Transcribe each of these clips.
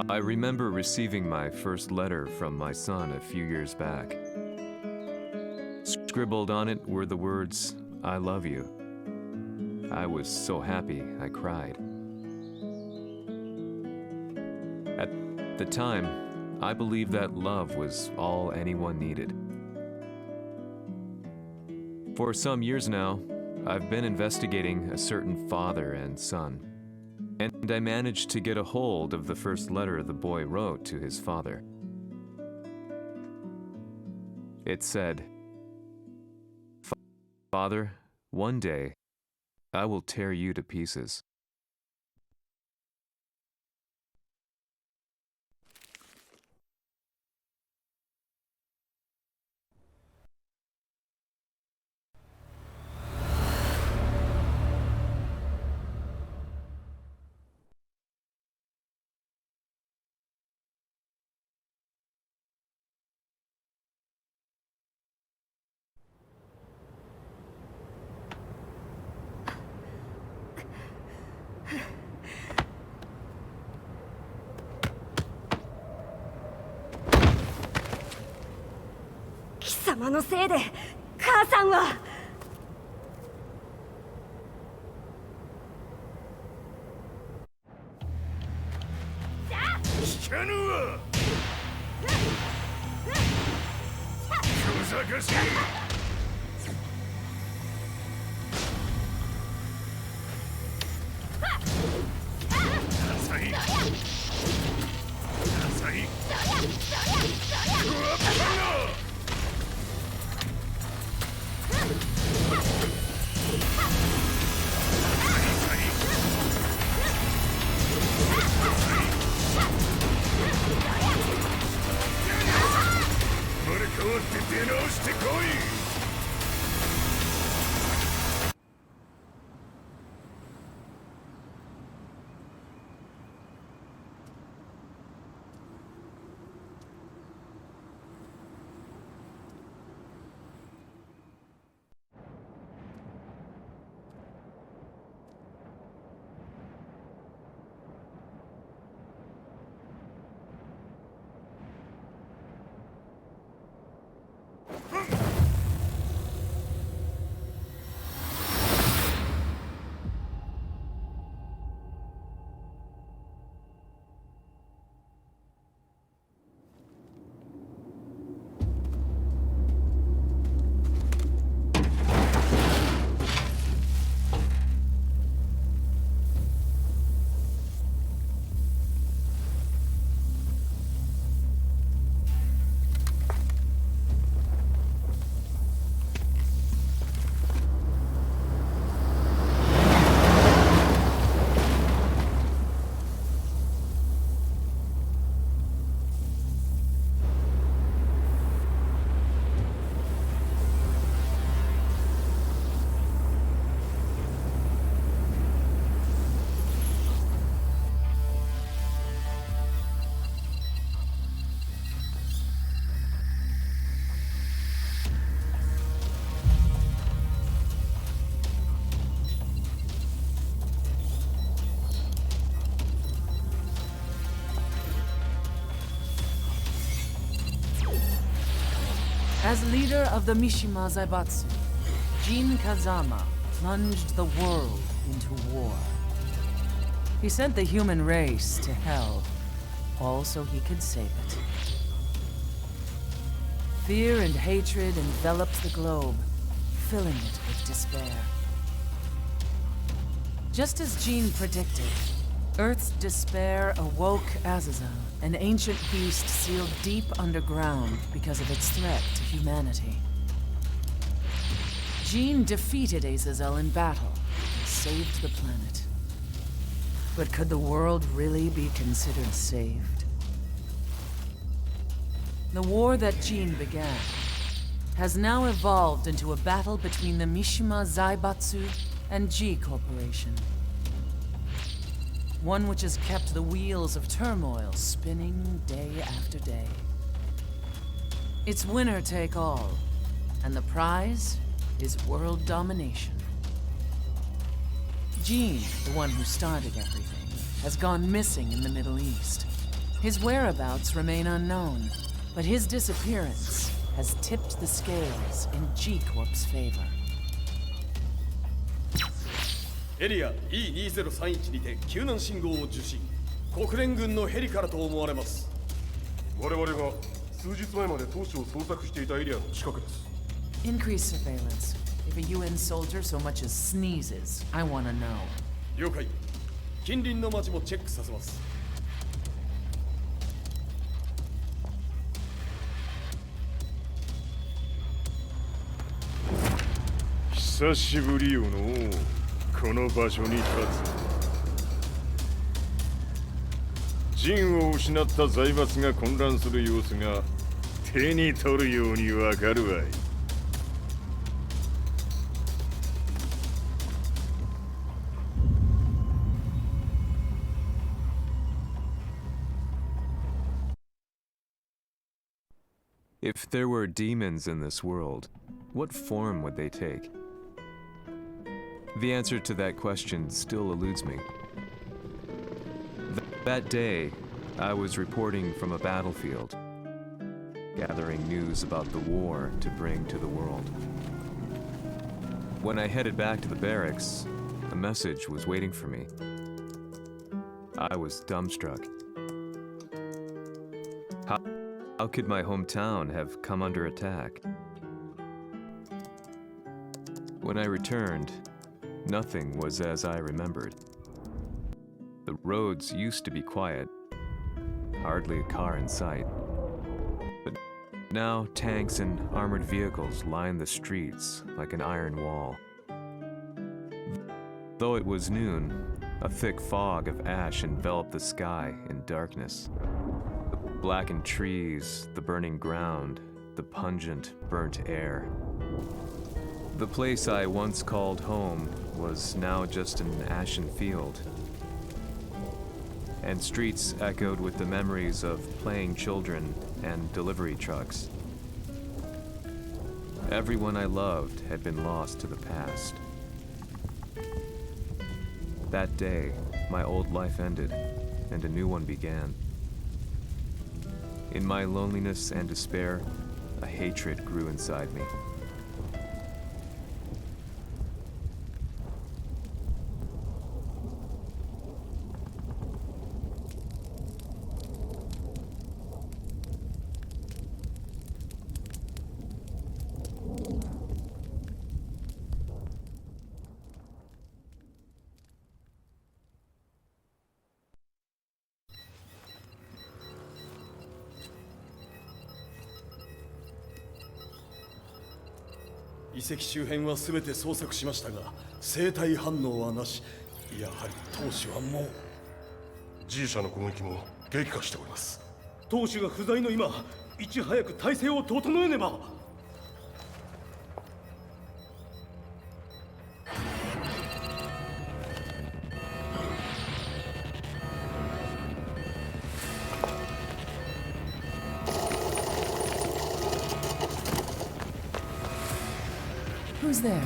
I remember receiving my first letter from my son a few years back. Scribbled on it were the words, "I love you." I was so happy I cried. At the time, I believed that love was all anyone needed. For some years now, I've been investigating a certain father and son, and I managed to get a hold of the first letter the boy wrote to his father. It said, "Father, one day, I will tear you to pieces." "貴様のせいで母さんは..." 聞かぬわ。小賢しい。浅い。浅い。ふわっとな。生まれ変わって出直してこい。As leader of the Mishima Zaibatsu, Jin Kazama plunged the world into war. He sent the human race to hell, all so he could save it. Fear and hatred enveloped the globe, filling it with despair. Just as Jin predicted, Earth's despair awoke Azazel, an ancient beast sealed deep underground because of its threat to humanity. Jin defeated Azazel in battle and saved the planet. But could the world really be considered saved? The war that Jin began has now evolved into a battle between the Mishima Zaibatsu and G Corporation. One which has kept the wheels of turmoil spinning day after day. It's winner take all, and the prize is world domination. Jin, the one who started everything, has gone missing in the Middle East. His whereabouts remain unknown, but his disappearance has tipped the scales in G-Corp's favor. エリア E2031 にて救難信号を受信。国連軍のヘリからと思われます。我々が数日前まで当初を捜索していたエリアの近くです。Increase surveillance. If a UN soldier so much as sneezes, I want to know. 了解。近隣の町もチェックさせます。久しぶりよのこの場所に立つ。陣を失った財閥が混乱する様子が手に取るようにわかるわい。If there were demons in this world, what form would they take? The answer to that question still eludes me. That day, I was reporting from a battlefield, gathering news about the war to bring to the world. When I headed back to the barracks, a message was waiting for me. I was dumbstruck. How could my hometown have come under attack? When I returned, nothing was as I remembered. The roads used to be quiet, hardly a car in sight. But now tanks and armored vehicles line the streets like an iron wall. Though it was noon, a thick fog of ash enveloped the sky in darkness. The blackened trees, the burning ground, the pungent, burnt air. The place I once called home was now just an ashen field, and streets echoed with the memories of playing children and delivery trucks. Everyone I loved had been lost to the past. That day, my old life ended, and a new one began. In my loneliness and despair, a hatred grew inside me.遺跡周辺は全て捜索しましたが生体反応はなし。やはり当主はもう G 社の攻撃も激化しております。当主が不在の今いち早く体制を整えねば。Who's there?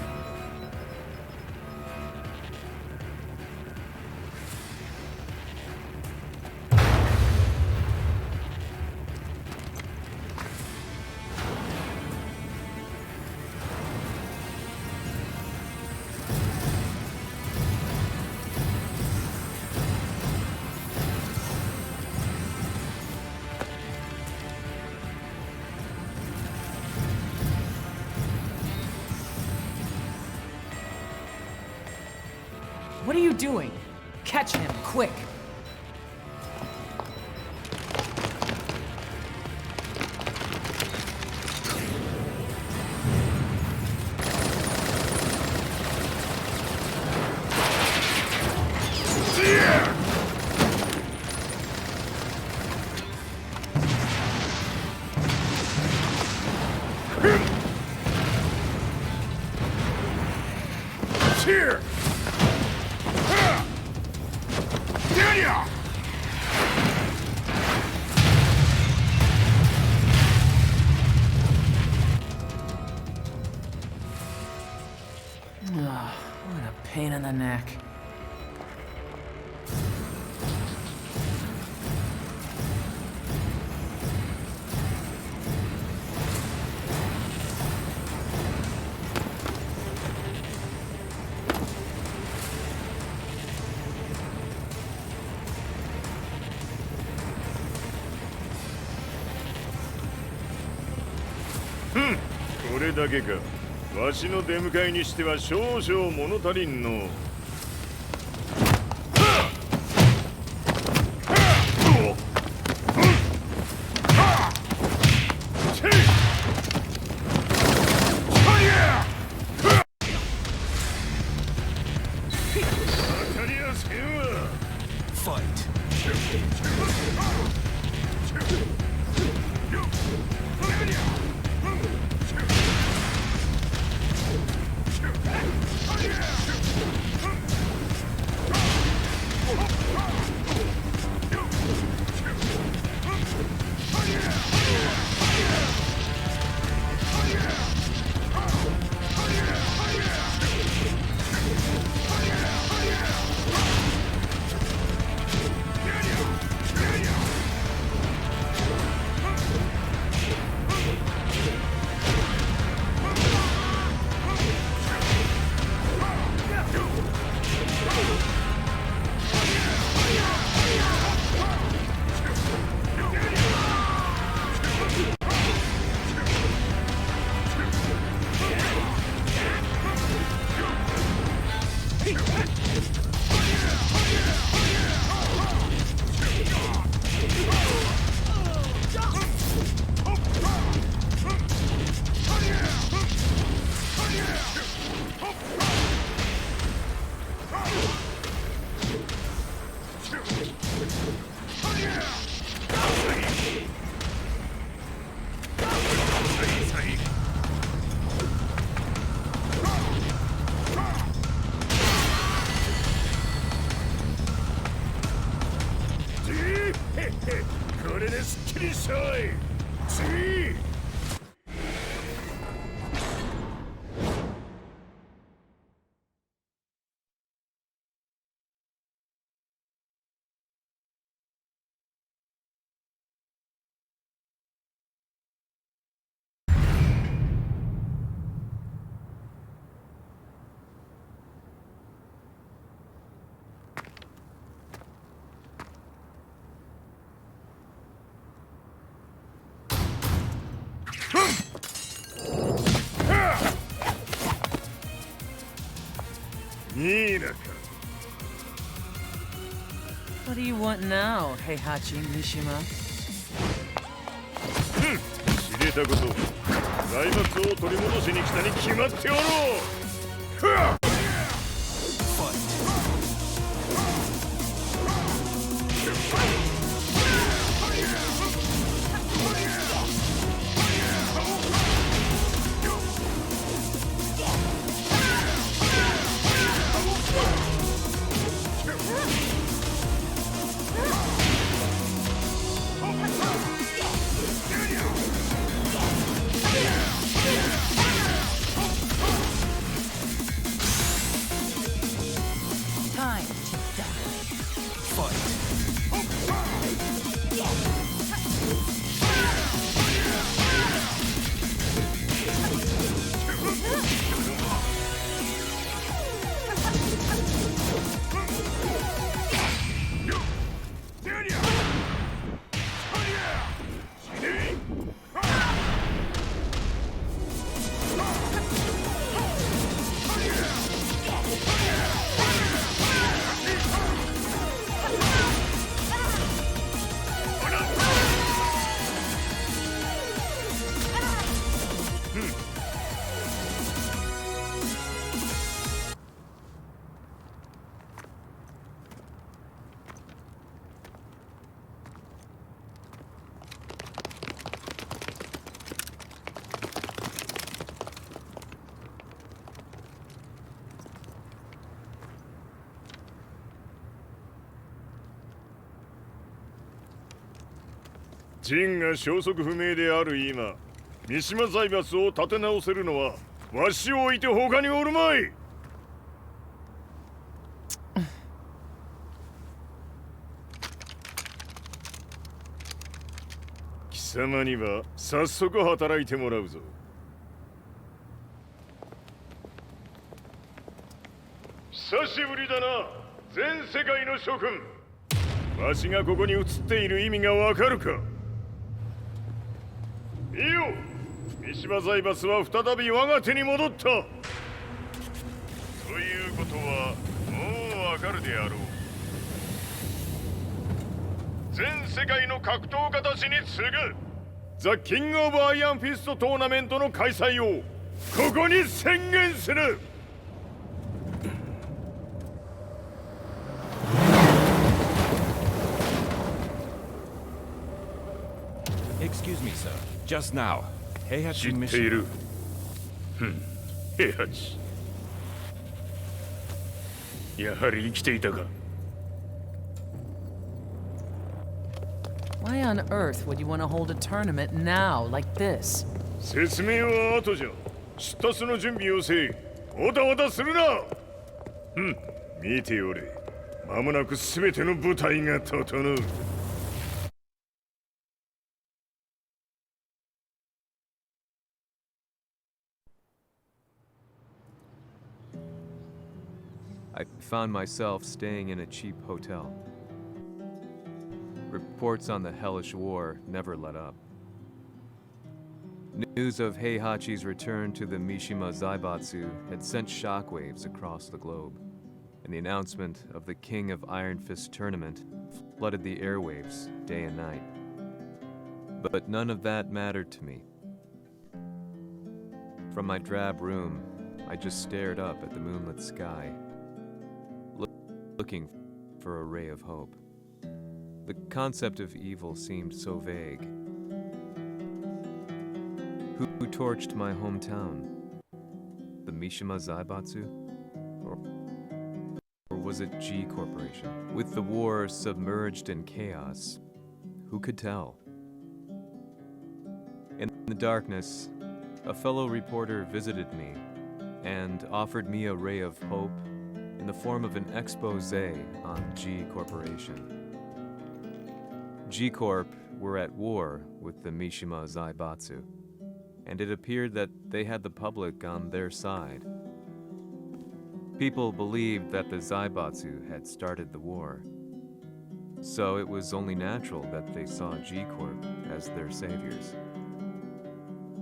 What are you doing? Catch him, quick! Here! What a pain in the neck. れだけか。わしの出迎えにしては少々物足りんの。これですっきりしょい。次。What do you want now, Heihachi Mishima? 知れたこと、財閥を取り戻しに来たに決まっておろう。陣が消息不明である今、三島財閥を立て直せるのはわしを置いて他におるまい。貴様には早速働いてもらうぞ。久しぶりだな、全世界の諸君。わしがここに映っている意味がわかるか。いいよ、三島財閥は再び我が手に戻った。ということはもうわかるであろう。全世界の格闘家たちに次ぐザ・キング・オブ・アイアンフィストトーナメントの開催をここに宣言する。Excuse me, sir. Just now, Heihachi 知っている。平八。やはり生きていたか。Why on earth would you want to hold a tournament now, like this? 説明は後じゃ。出立の準備をせい。おたおたするな。見ておれ。間もなく全ての部隊が整う。I found myself staying in a cheap hotel. Reports on the hellish war never let up. News of Heihachi's return to the Mishima Zaibatsu had sent shockwaves across the globe, and the announcement of the King of Iron Fist tournament flooded the airwaves day and night. But none of that mattered to me. From my drab room, I just stared up at the moonlit sky, looking for a ray of hope. The concept of evil seemed so vague. Who torched my hometown? The Mishima Zaibatsu? Or was it G Corporation? With the war submerged in chaos, who could tell? In the darkness, a fellow reporter visited me and offered me a ray of hope in the form of an expose on G Corporation. G Corp were at war with the Mishima Zaibatsu, and it appeared that they had the public on their side. People believed that the Zaibatsu had started the war, so it was only natural that they saw G Corp as their saviors.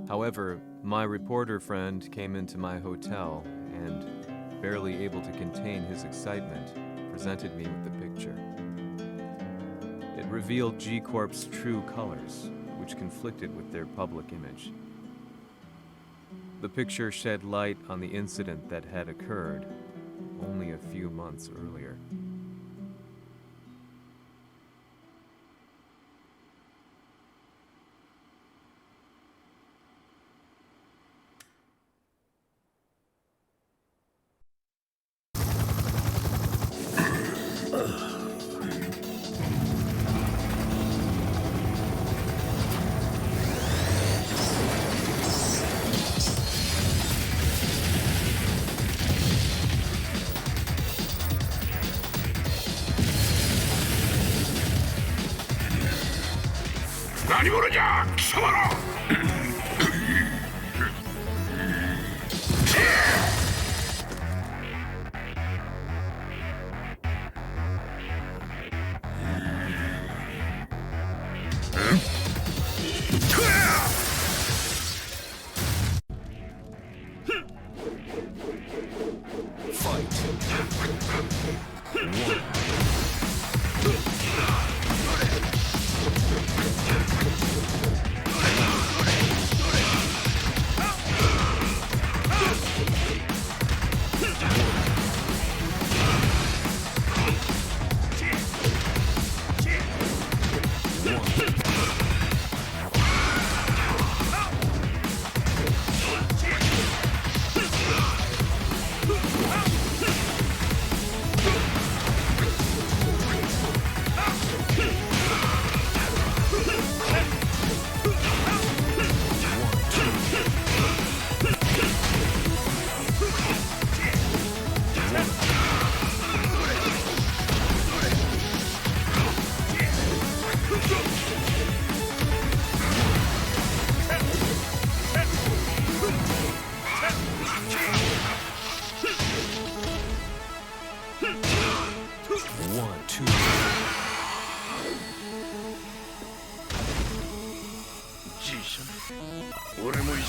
However, my reporter friend came into my hotel and, barely able to contain his excitement, presented me with the picture. It revealed G Corp's true colors, which conflicted with their public image. The picture shed light on the incident that had occurred only a few months earlier.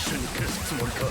緒に消すつもりか。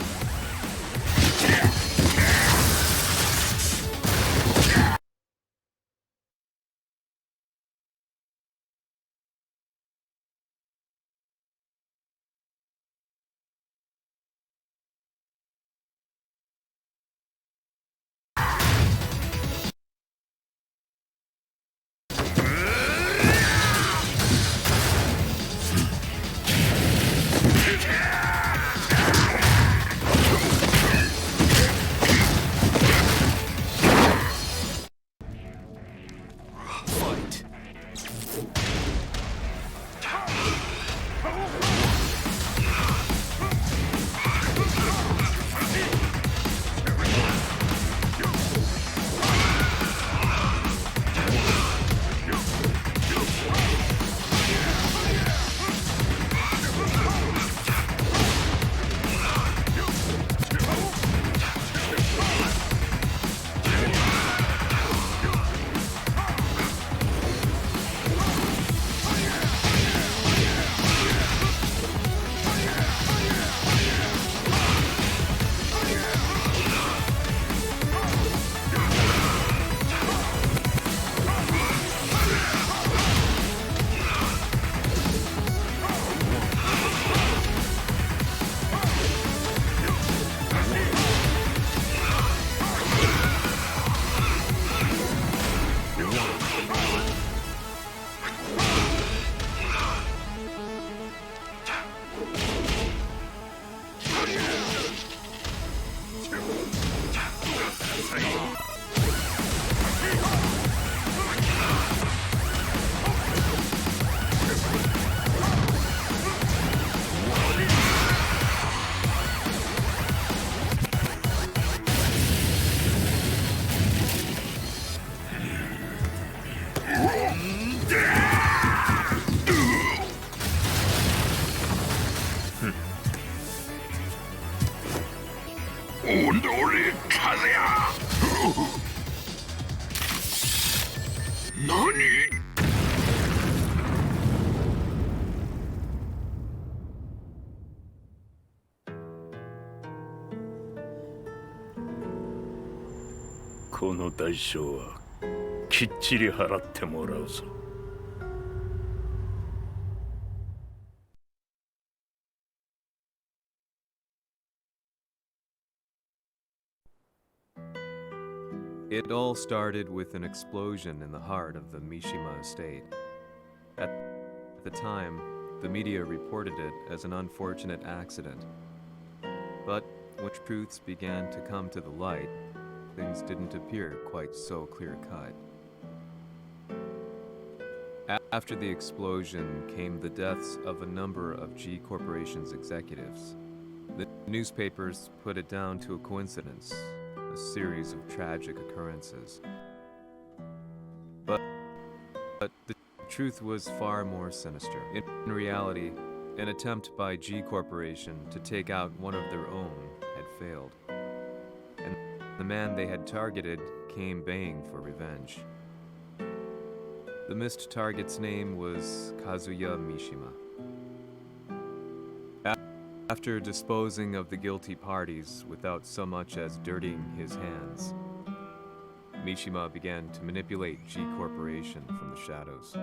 この代償はきっちり払ってもらうぞ。It all started with an explosion in the heart of the Mishima estate. At the time, the media reported it as an unfortunate accident. But when truths began to come to the light, things didn't appear quite so clear-cut. After the explosion came the deaths of a number of G Corporation's executives. The newspapers put it down to a coincidence, a series of tragic occurrences. But the truth was far more sinister. In reality, an attempt by G Corporation to take out one of their own had failed. And the man they had targeted came baying for revenge. The missed target's name was Kazuya Mishima. After disposing of the guilty parties without so much as dirtying his hands, Mishima began to manipulate G Corporation from the shadows.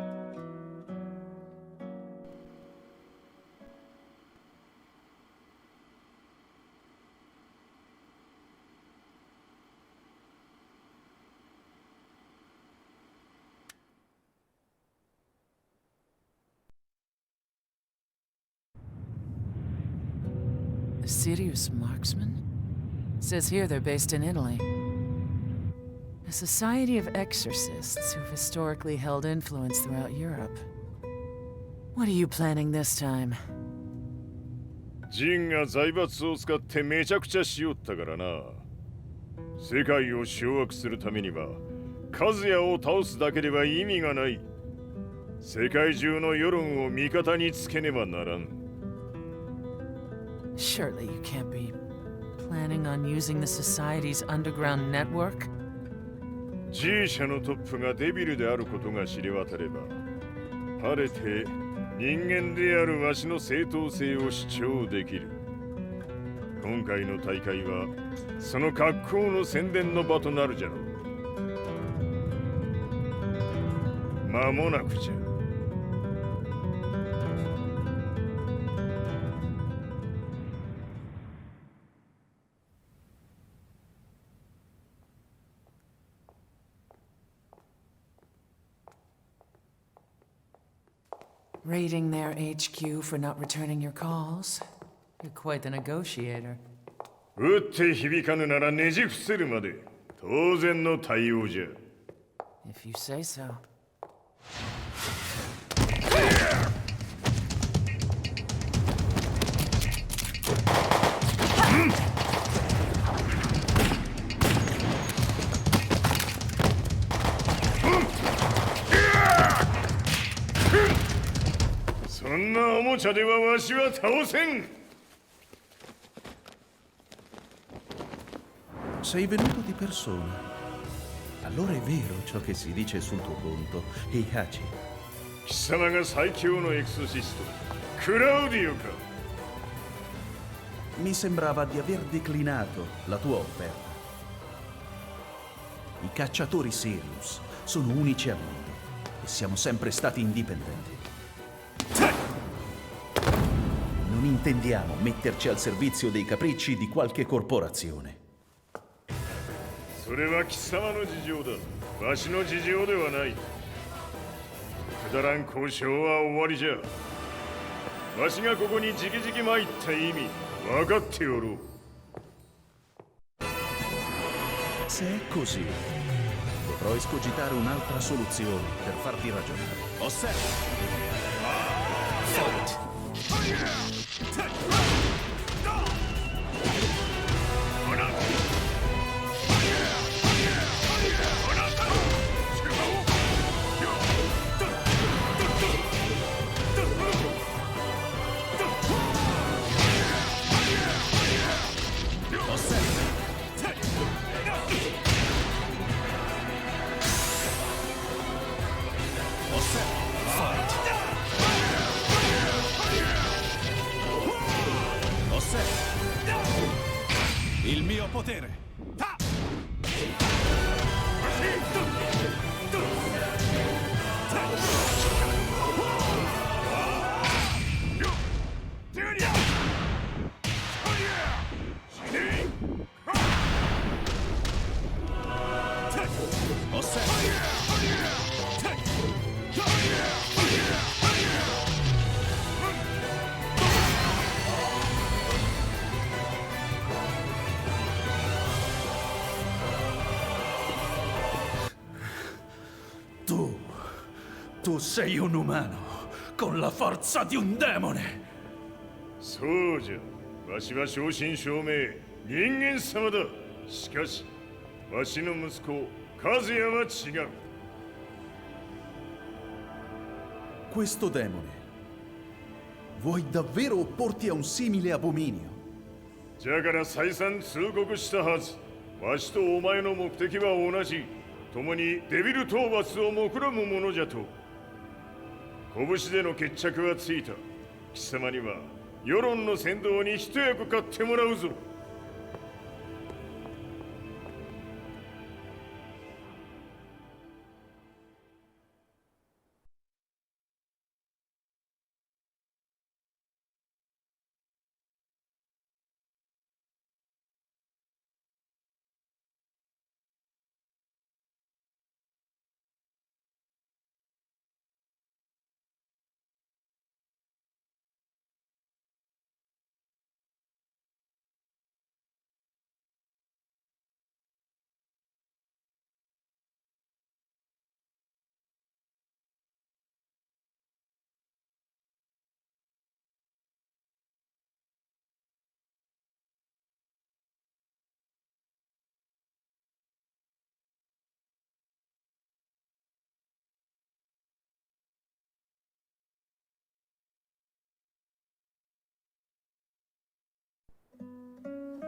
A serious marksman? Says here they're based in Italy. A society of exorcists who've historically held influence throughout Europe. What are you planning this time? ジンが財閥を使ってめちゃくちゃしよったからな。世界を掌握するためにはカズヤを倒すだけでは意味がない。世界中の世論を味方につけねばならん。Surely you can't be planning on using the society's underground network? G 社のトップがデビルであることが知れ渡れば、晴れて人間であるわしの正当性を主張できる。今回の大会はその格好の宣伝の場となるじゃろう。間もなくじゃ。Raiding their HQ for not returning your calls. You're quite the negotiator. 打って響かぬならねじ伏せるまで当然の対応じゃ。If you say so. そんなおもちゃではわしは倒せん。 Sei venuto di persona. Allora è vero ciò che si dice sul tuo conto, Heihachi. 貴様が最強のエクソシスト、クラウディオか。 Mi sembrava di aver declinato la tua offerta. I cacciatori Sirius sono unici al mondo e siamo sempre stati indipendenti. Non intendiamo metterci al servizio dei capricci di qualche corporazione. それは貴様の事情だ。わしの事情ではない。くだらん交渉は終わりじゃ。わしがここに直々参った意味、分かっておろう。 Se è così, dovrò escogitare un'altra soluzione per farti ragionare. Osserva! Il mio potere! Tu sei un umano con la forza di un demone. そうじゃ。わしは正真正銘人間様だ。しかし、わしの息子和也は違う。 Questo demone. Vuoi davvero opporti a un simile abominio? じゃから再三通告したはず。わしとお前の目的は同じ。共にデビル討伐を目論むものじゃと。拳での決着はついた。貴様には世論の先導に一役買ってもらうぞ。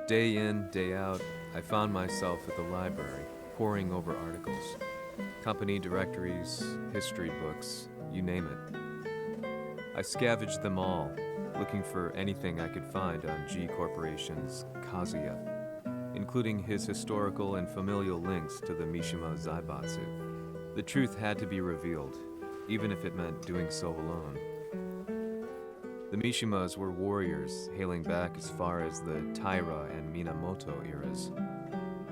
Day in, day out, I found myself at the library, poring over articles. Company directories, history books, you name it. I scavenged them all, looking for anything I could find on G Corporation's Kazuya, including his historical and familial links to the Mishima Zaibatsu. The truth had to be revealed, even if it meant doing so alone. The Mishimas were warriors hailing back as far as the Taira and Minamoto eras.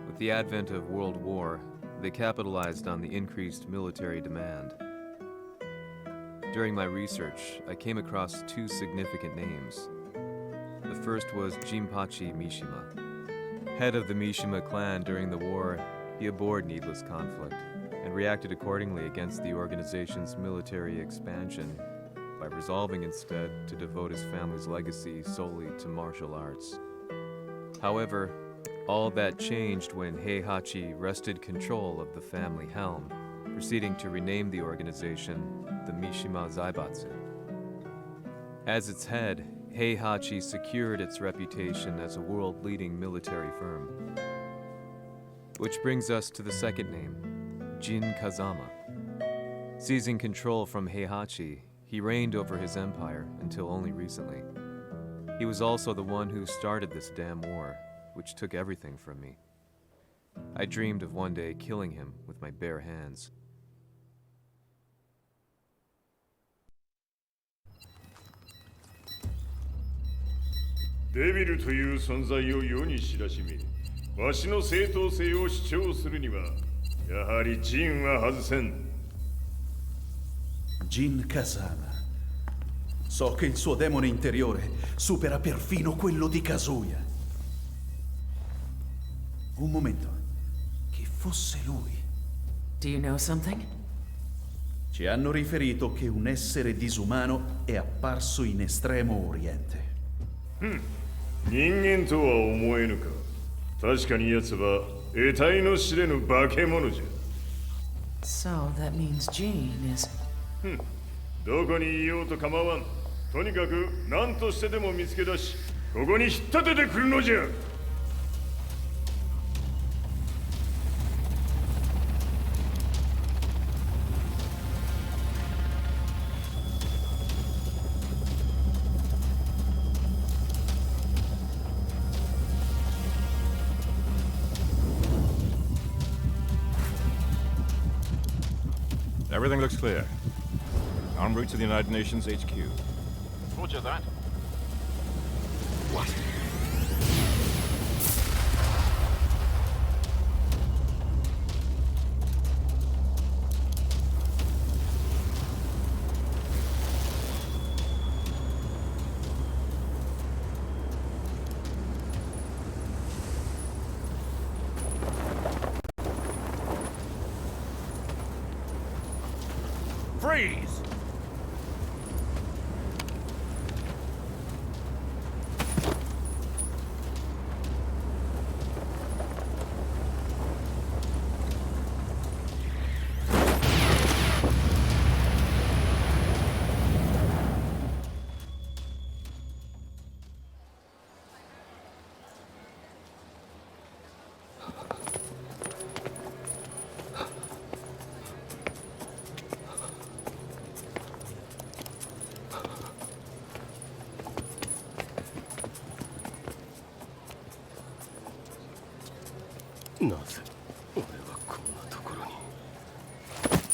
With the advent of World War, they capitalized on the increased military demand. During my research, I came across two significant names. The first was Jinpachi Mishima. Head of the Mishima clan during the war, he abhorred needless conflict and reacted accordingly against the organization's military expansion by resolving instead to devote his family's legacy solely to martial arts. However, all that changed when Heihachi wrested control of the family helm, proceeding to rename the organization the Mishima Zaibatsu. As its head, Heihachi secured its reputation as a world-leading military firm. Which brings us to the second name, Jin Kazama. Seizing control from Heihachi, he reigned over his empire until only recently. He was also the one who started this damn war, which took everything from me. I dreamed of one day killing him with my bare hands. Devil という存在を世に知らしめ、わしの正当性を主張するには、やはりジンは外せん。Jin Kazama. So che il suo demone interiore supera perfino quello di Kazuya. Un momento. Chi fosse lui? Do you know something? Ci hanno riferito che un essere disumano è apparso in Estremo Oriente. 人間とは思えぬか。確かに奴は得体の知れぬ化け物じゃ。So that means Jean is... どこにいようと構わん。とにかく何としてでも見つけ出し、ここに引っ立ててくるのじゃ。Everything looks clear. En route to the United Nations HQ. Roger that. What? Freeze!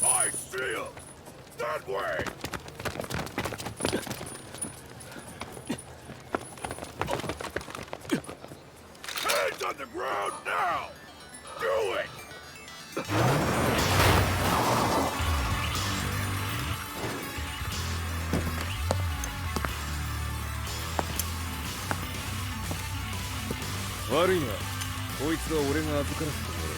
I see him! That way! Hands on the ground now! Do it! Worry not. こいつは俺が預からせてもらう。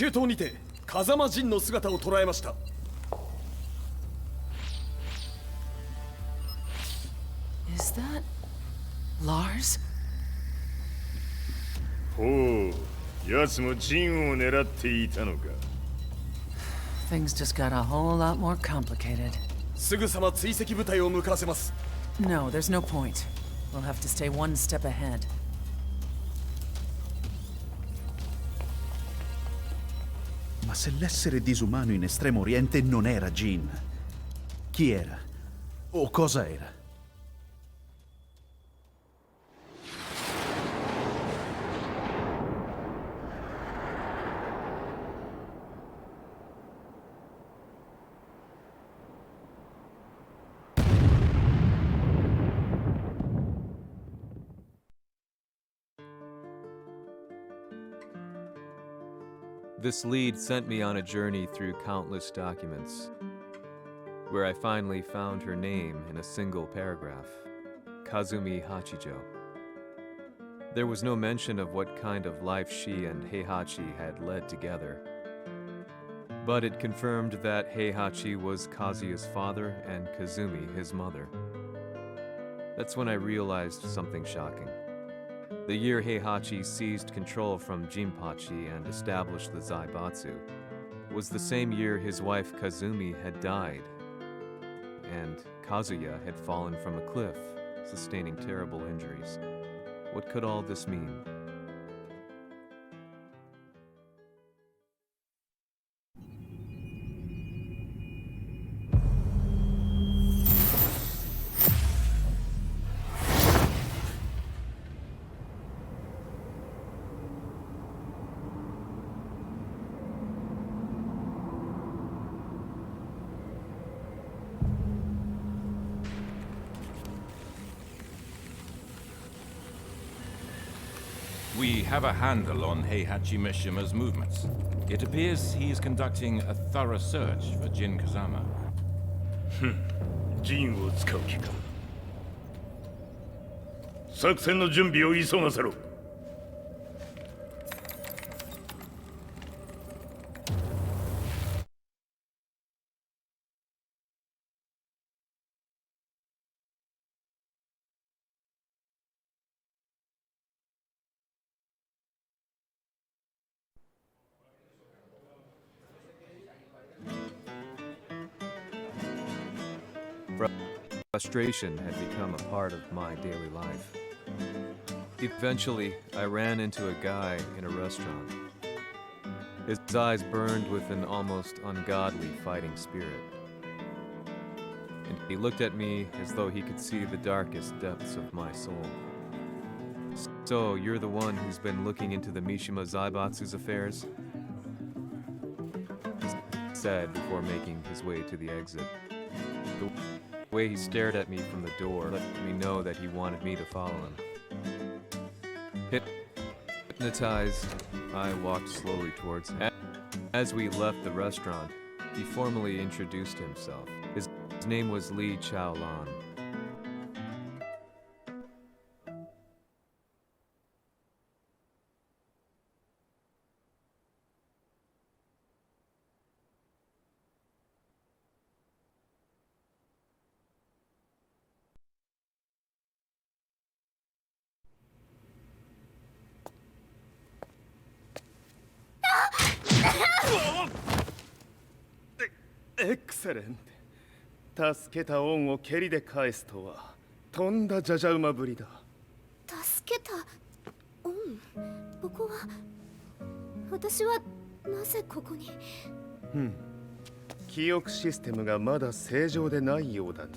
中東にて風間陣の姿を捉えました。 Is that Lars? ほう、奴も陣を狙っていたのか。 Things just got a whole lot more complicated. すぐさま追跡部隊を向かわせます。 No, there's no point. We'll have to stay one step ahead. Ma se l'essere disumano in Estremo Oriente non era Jin, chi era? O cosa era? This lead sent me on a journey through countless documents, where I finally found her name in a single paragraph, Kazumi Hachijo. There was no mention of what kind of life she and Heihachi had led together, but it confirmed that Heihachi was Kazuya's father and Kazumi his mother. That's when I realized something shocking. The year Heihachi seized control from Jinpachi and established the Zaibatsu was the same year his wife Kazumi had died, and Kazuya had fallen from a cliff, sustaining terrible injuries. What could all this mean? We have a handle on Heihachi Mishima's movements. It appears he is conducting a thorough search for Jin Kazama. 陣を使う気か。作戦の準備を急がせろ。 Frustration had become a part of my daily life. Eventually, I ran into a guy in a restaurant. His eyes burned with an almost ungodly fighting spirit. And he looked at me as though he could see the darkest depths of my soul. So, you're the one who's been looking into the Mishima Zaibatsu's affairs? He said before making his way to the exit. The way he stared at me from the door let me know that he wanted me to follow him. Hypnotized, I walked slowly towards him. As we left the restaurant, he formally introduced himself. His name was Li Chaolan. Excellent. 助けた恩を蹴りで返すとはとんだじゃじゃ馬ぶりだ。助けた恩。ここは私はなぜここに。記憶システムがまだ正常でないようだな。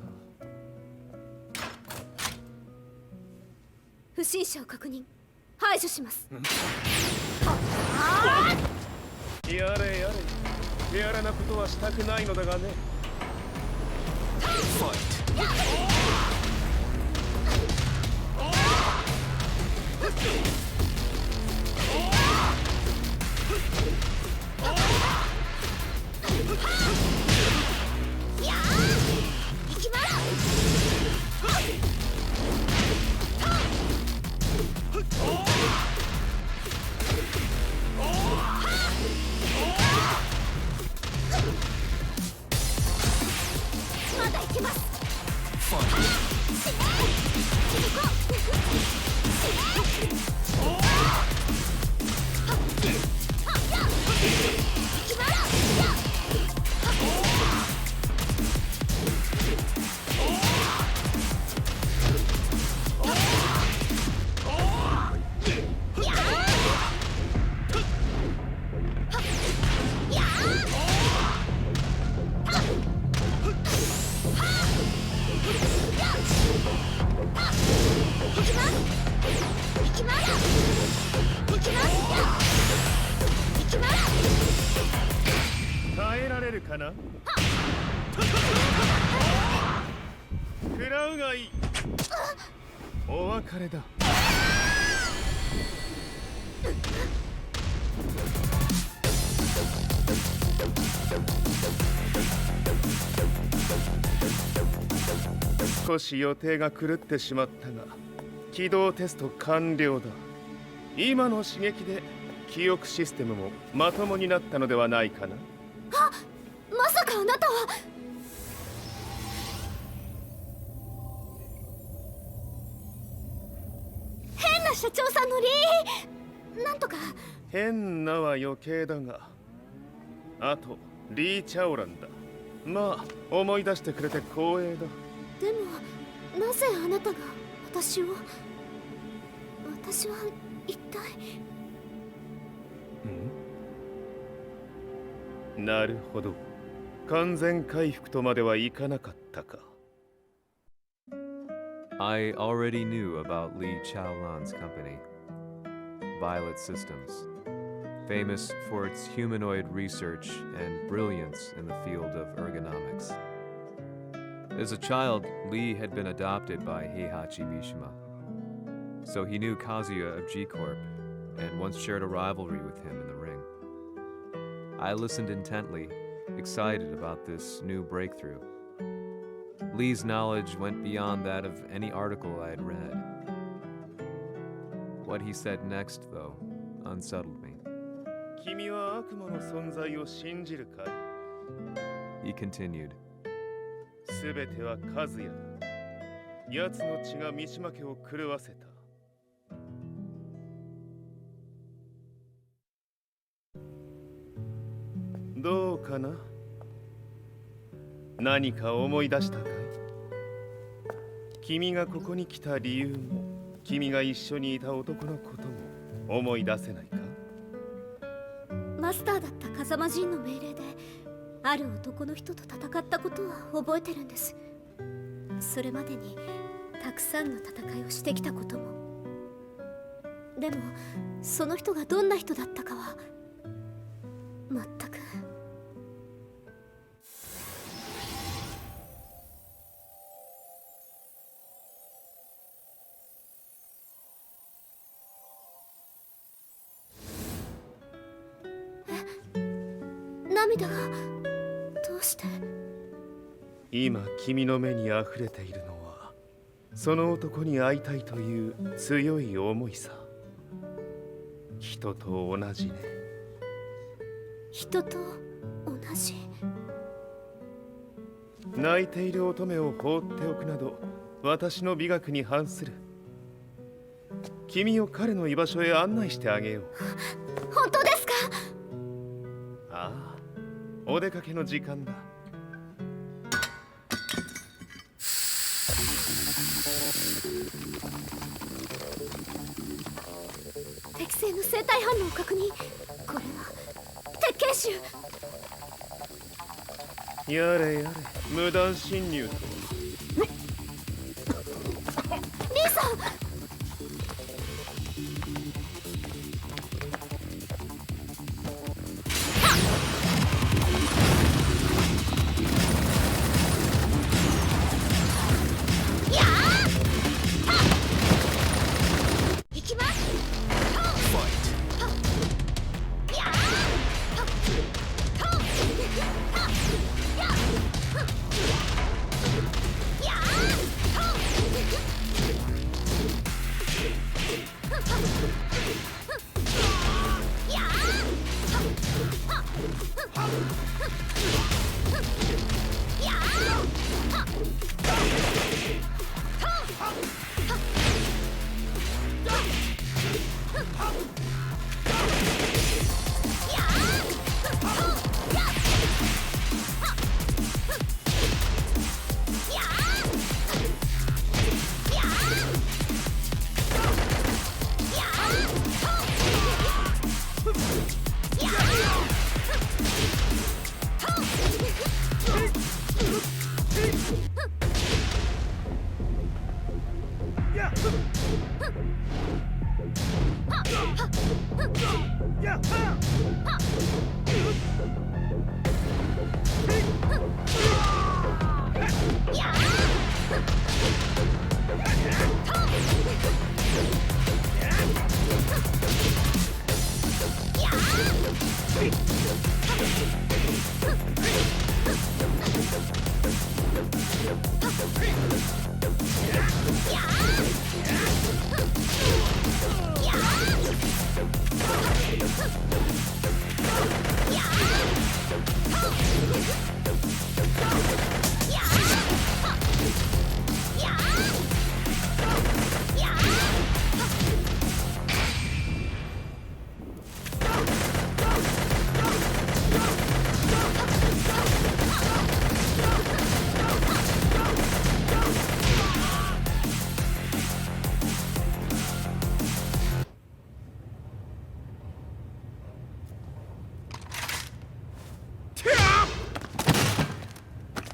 不審者を確認。排除します。やれやれ。やらなことはしたくないのだがね。かな。食らうがいい。お別れだ。少し予定が狂ってしまったが、起動テスト完了だ。今の刺激で記憶システムもまともになったのではないかな。まさかあなたは。変な社長さんのなんとか。変なは余計だが、あとリー・チャオランだ。まあ思い出してくれて光栄だ。でもなぜあなたが私は一体。なるほど、完全回復とまではいかなかったか。I already knew about Li Chaolan's company, Violet Systems, famous for its humanoid research and brilliance in the field of ergonomics. As a child, Li had been adopted by Heihachi Mishima, so he knew Kazuya of G-Corp and once shared a rivalry with him in the ring. I listened intently, excited about this new breakthrough. Lee's knowledge went beyond that of any article I had read. What he said next, though, unsettled me. 君は悪魔の存在を信じるかい? He continued. すべてはカズヤだ。奴の血が三島家を狂わせた。どうかな？何か思い出したかい？君がここに来た理由も、君が一緒にいた男のことも思い出せないか？マスターだった風間陣の命令である男の人と戦ったことは覚えてるんです。それまでにたくさんの戦いをしてきたことも。でもその人がどんな人だったかは全く。涙がどうして？今君の目にあふれているのはその男に会いたいという強い思いさ。人と同じね。人と同じ。泣いている乙女を放っておくなど私の美学に反する。君を彼の居場所へ案内してあげよう。本当ですか？ああ、お出かけの時間だ。適正の生体反応を確認。これは鉄拳臭。やれやれ、無断侵入とは。リーさん。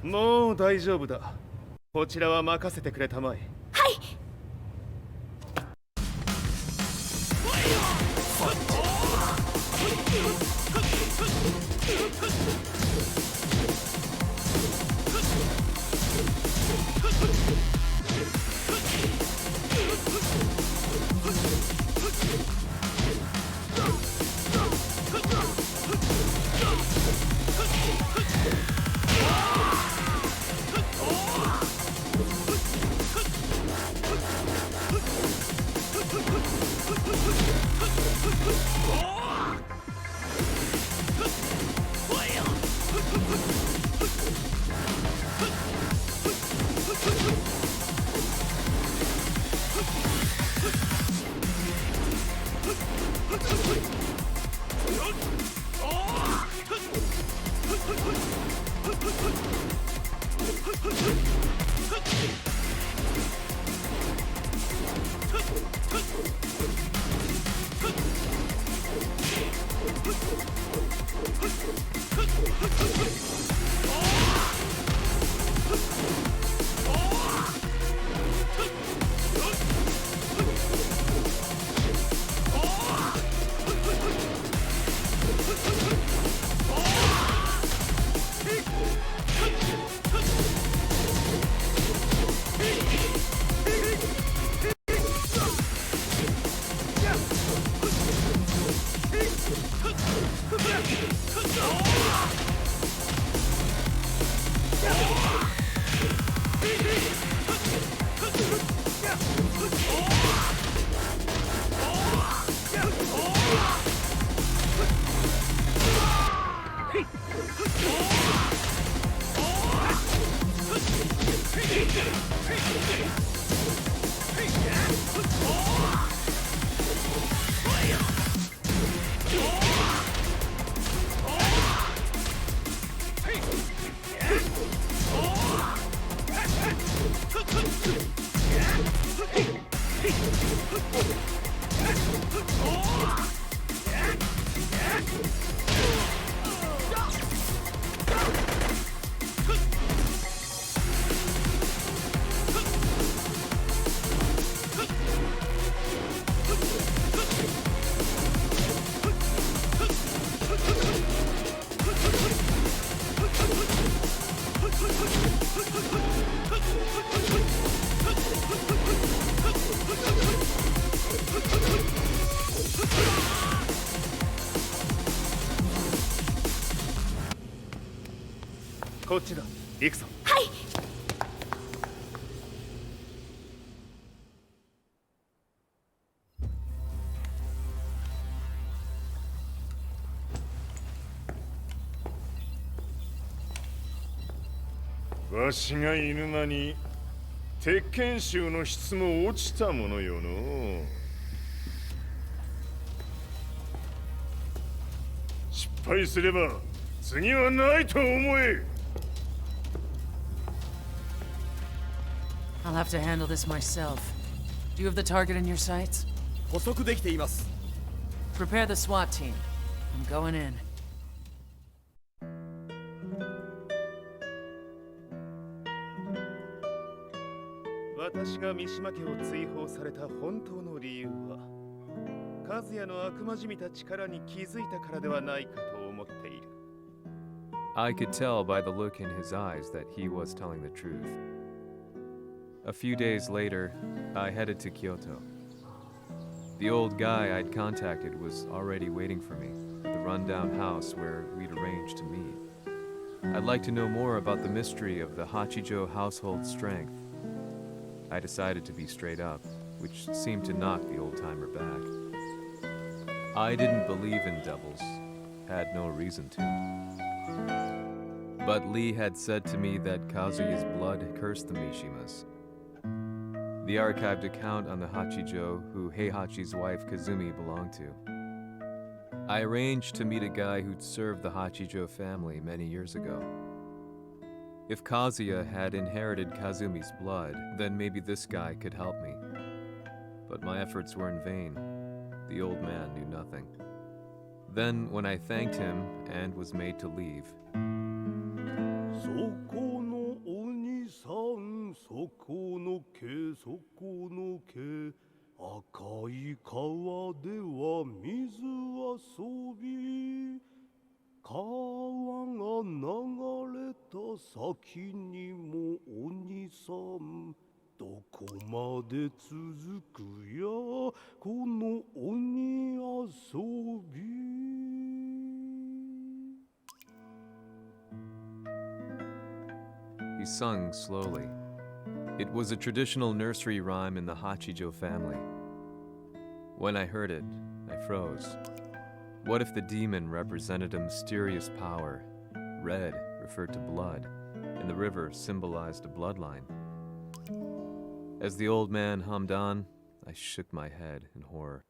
もう大丈夫だ。こちらは任せてくれたまえ。はい。こっちだ。行くぞ。はい。わしが犬間に鉄拳衆の質も落ちたものよの。失敗すれば次はないと思え。I'll have to handle this myself. Do you have the target in your sights? 捕捉できています。 Prepare the SWAT team. I'm going in. 私が三島家を追放された本当の理由は、和也の悪魔じみた力に気づいたからではないかと思っている。I could tell by the look in his eyes that he was telling the truth. A few days later, I headed to Kyoto. The old guy I'd contacted was already waiting for me at the rundown house where we'd arranged to meet. I'd like to know more about the mystery of the Hachijo household strength. I decided to be straight up, which seemed to knock the old-timer back. I didn't believe in devils, had no reason to. But Lee had said to me that Kazuya's blood cursed the Mishimas. The archived account on the Hachijo who Heihachi's wife Kazumi belonged to. I arranged to meet a guy who'd served the Hachijo family many years ago. If Kazuya had inherited Kazumi's blood, then maybe this guy could help me. But my efforts were in vain. The old man knew nothing. Then, when I thanked him and was made to leave, he sung slowly. It was a traditional nursery rhyme in the Hachijo family. When I heard it, I froze. What if the demon represented a mysterious power? Red referred to blood, and the river symbolized a bloodline. As the old man hummed on, I shook my head in horror.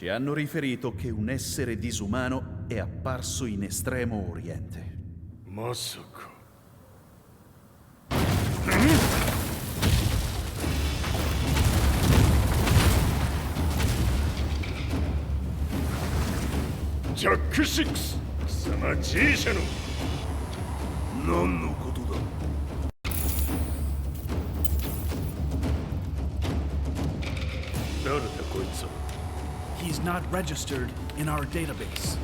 Ci hanno riferito che un essere disumano è apparso in Estremo Oriente. Masaka. Jack 6! 貴様 G 社の何のことだ誰だこいつは He's not registered in our database.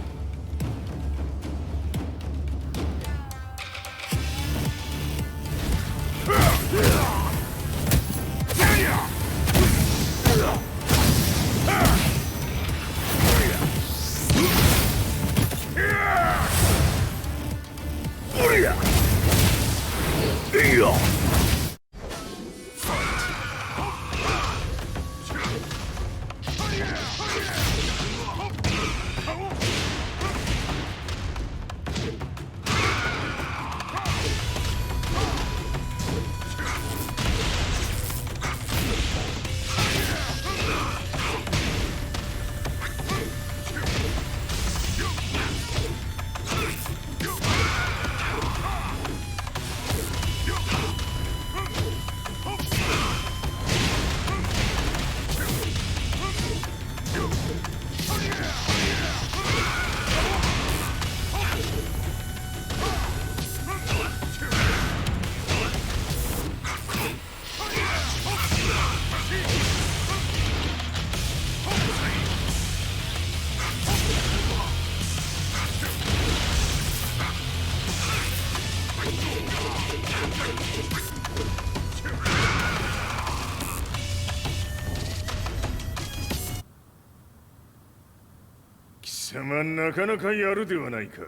貴様なかなかやるではないか。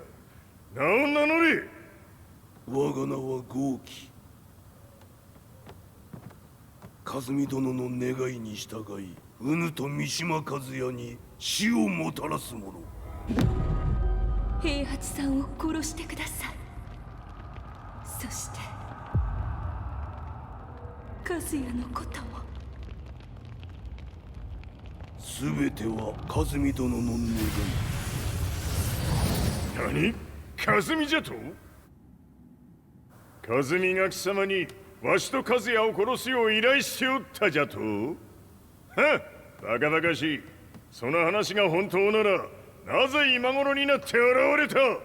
名を名乗れ。我が名は豪輝。和美殿の願いに従いうぬと三島和也に死をもたらす者。平八さんを殺してください。そして和也のことも。全ては和美殿の願い。何？和美じゃと？和美が貴様にわしと和也を殺すよう依頼しておったじゃと？はっ、バカバカしい。その話が本当ならなぜ今頃になって現れた？うぬ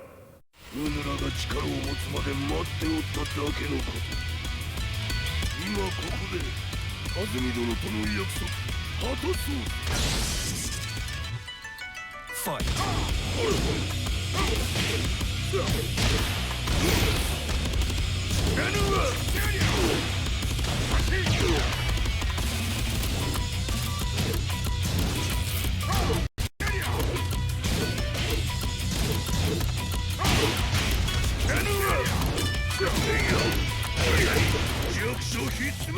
らが力を持つまで待っておっただけのこと。今ここで和美殿との約束果たそう。ファイト。弱小ひっつむ。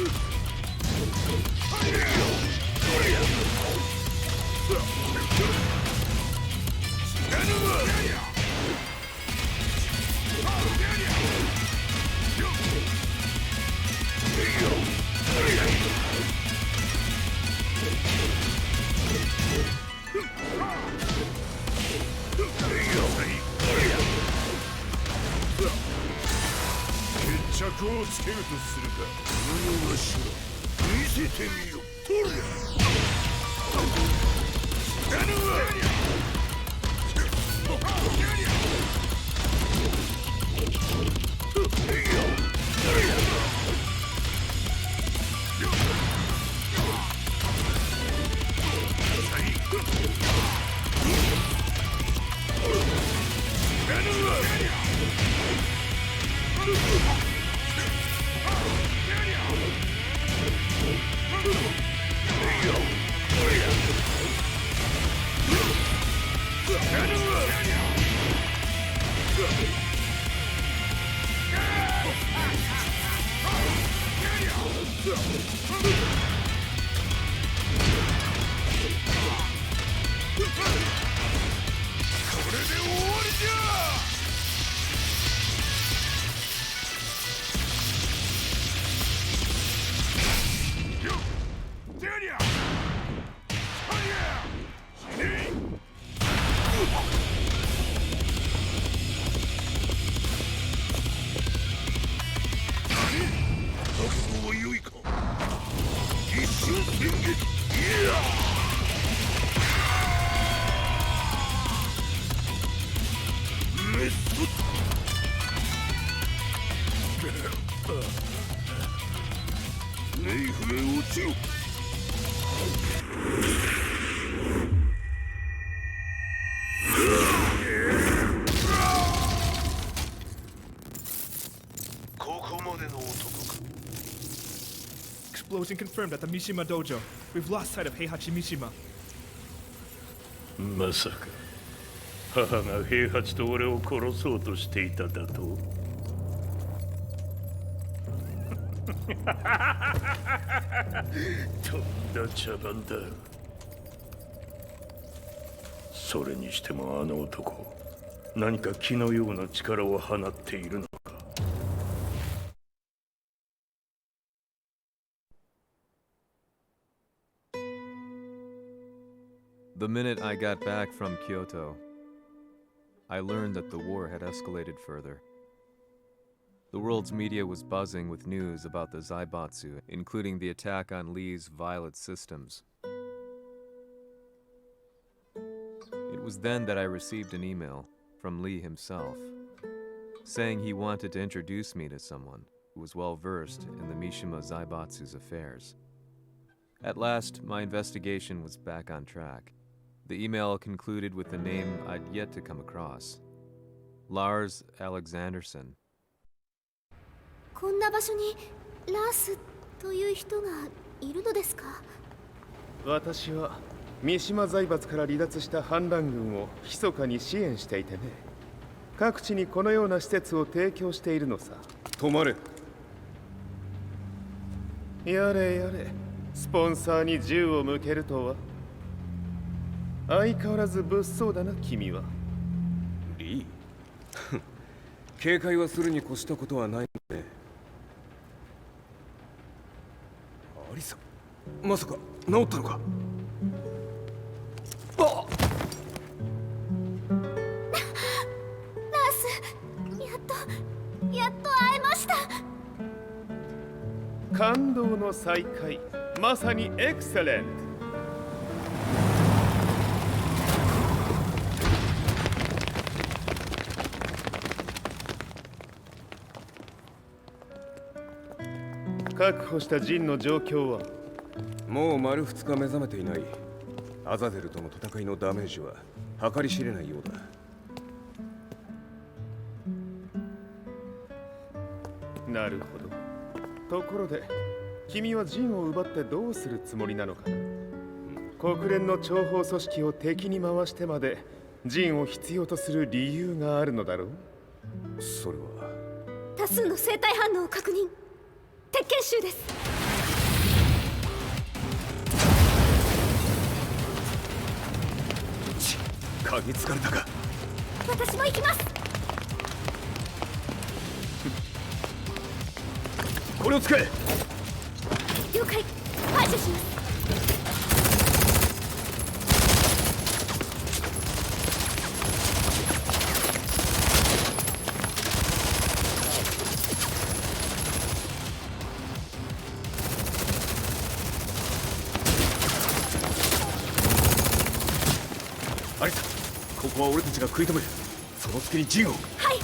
決着をつけるとするか。このわしら見せてみよ。とりゃ。Explosion confirmed at the Mishima Dojo. We've lost sight of Heihachi Mishima. まさか母が平八と俺を殺そうとしていただと？とんだ茶番だ。それにしてもあの男、何か気のような力を放っているのか。The minute I got back from Kyoto, I learned that the war had escalated further. The world's media was buzzing with news about the Zaibatsu, including the attack on Lee's Violet systems. It was then that I received an email from Lee himself, saying he wanted to introduce me to someone who was well versed in the Mishima Zaibatsu's affairs. At last, my investigation was back on track. The email concluded with a name I'd yet to come across. Lars Alexanderson. こんな場所にラースという人がいるのですか？私は三島財閥から離脱した反乱軍を密かに支援していてね。各地にこのような施設を提供しているのさ。止まれ。やれやれ、スポンサーに銃を向けるとは。相変わらず物騒だな君は。リー警戒はするに越したことはないね。アリサ、まさか治ったのか？あっラース、やっと会えました。感動の再会、まさにエクセレント。確保したジンの状況は？もう丸2日目覚めていない。アザゼルとの戦いのダメージは計り知れないようだ。なるほど。ところで君はジンを奪ってどうするつもりなのかな？国連の諜報組織を敵に回してまでジンを必要とする理由があるのだろう？それは多数の生体反応を確認。鉄拳衆です。嗅ぎつかれたか？私も行きます。これを使え。了解。排除します。アリサ、ここは俺たちが食い止める。その隙にジンを。はい。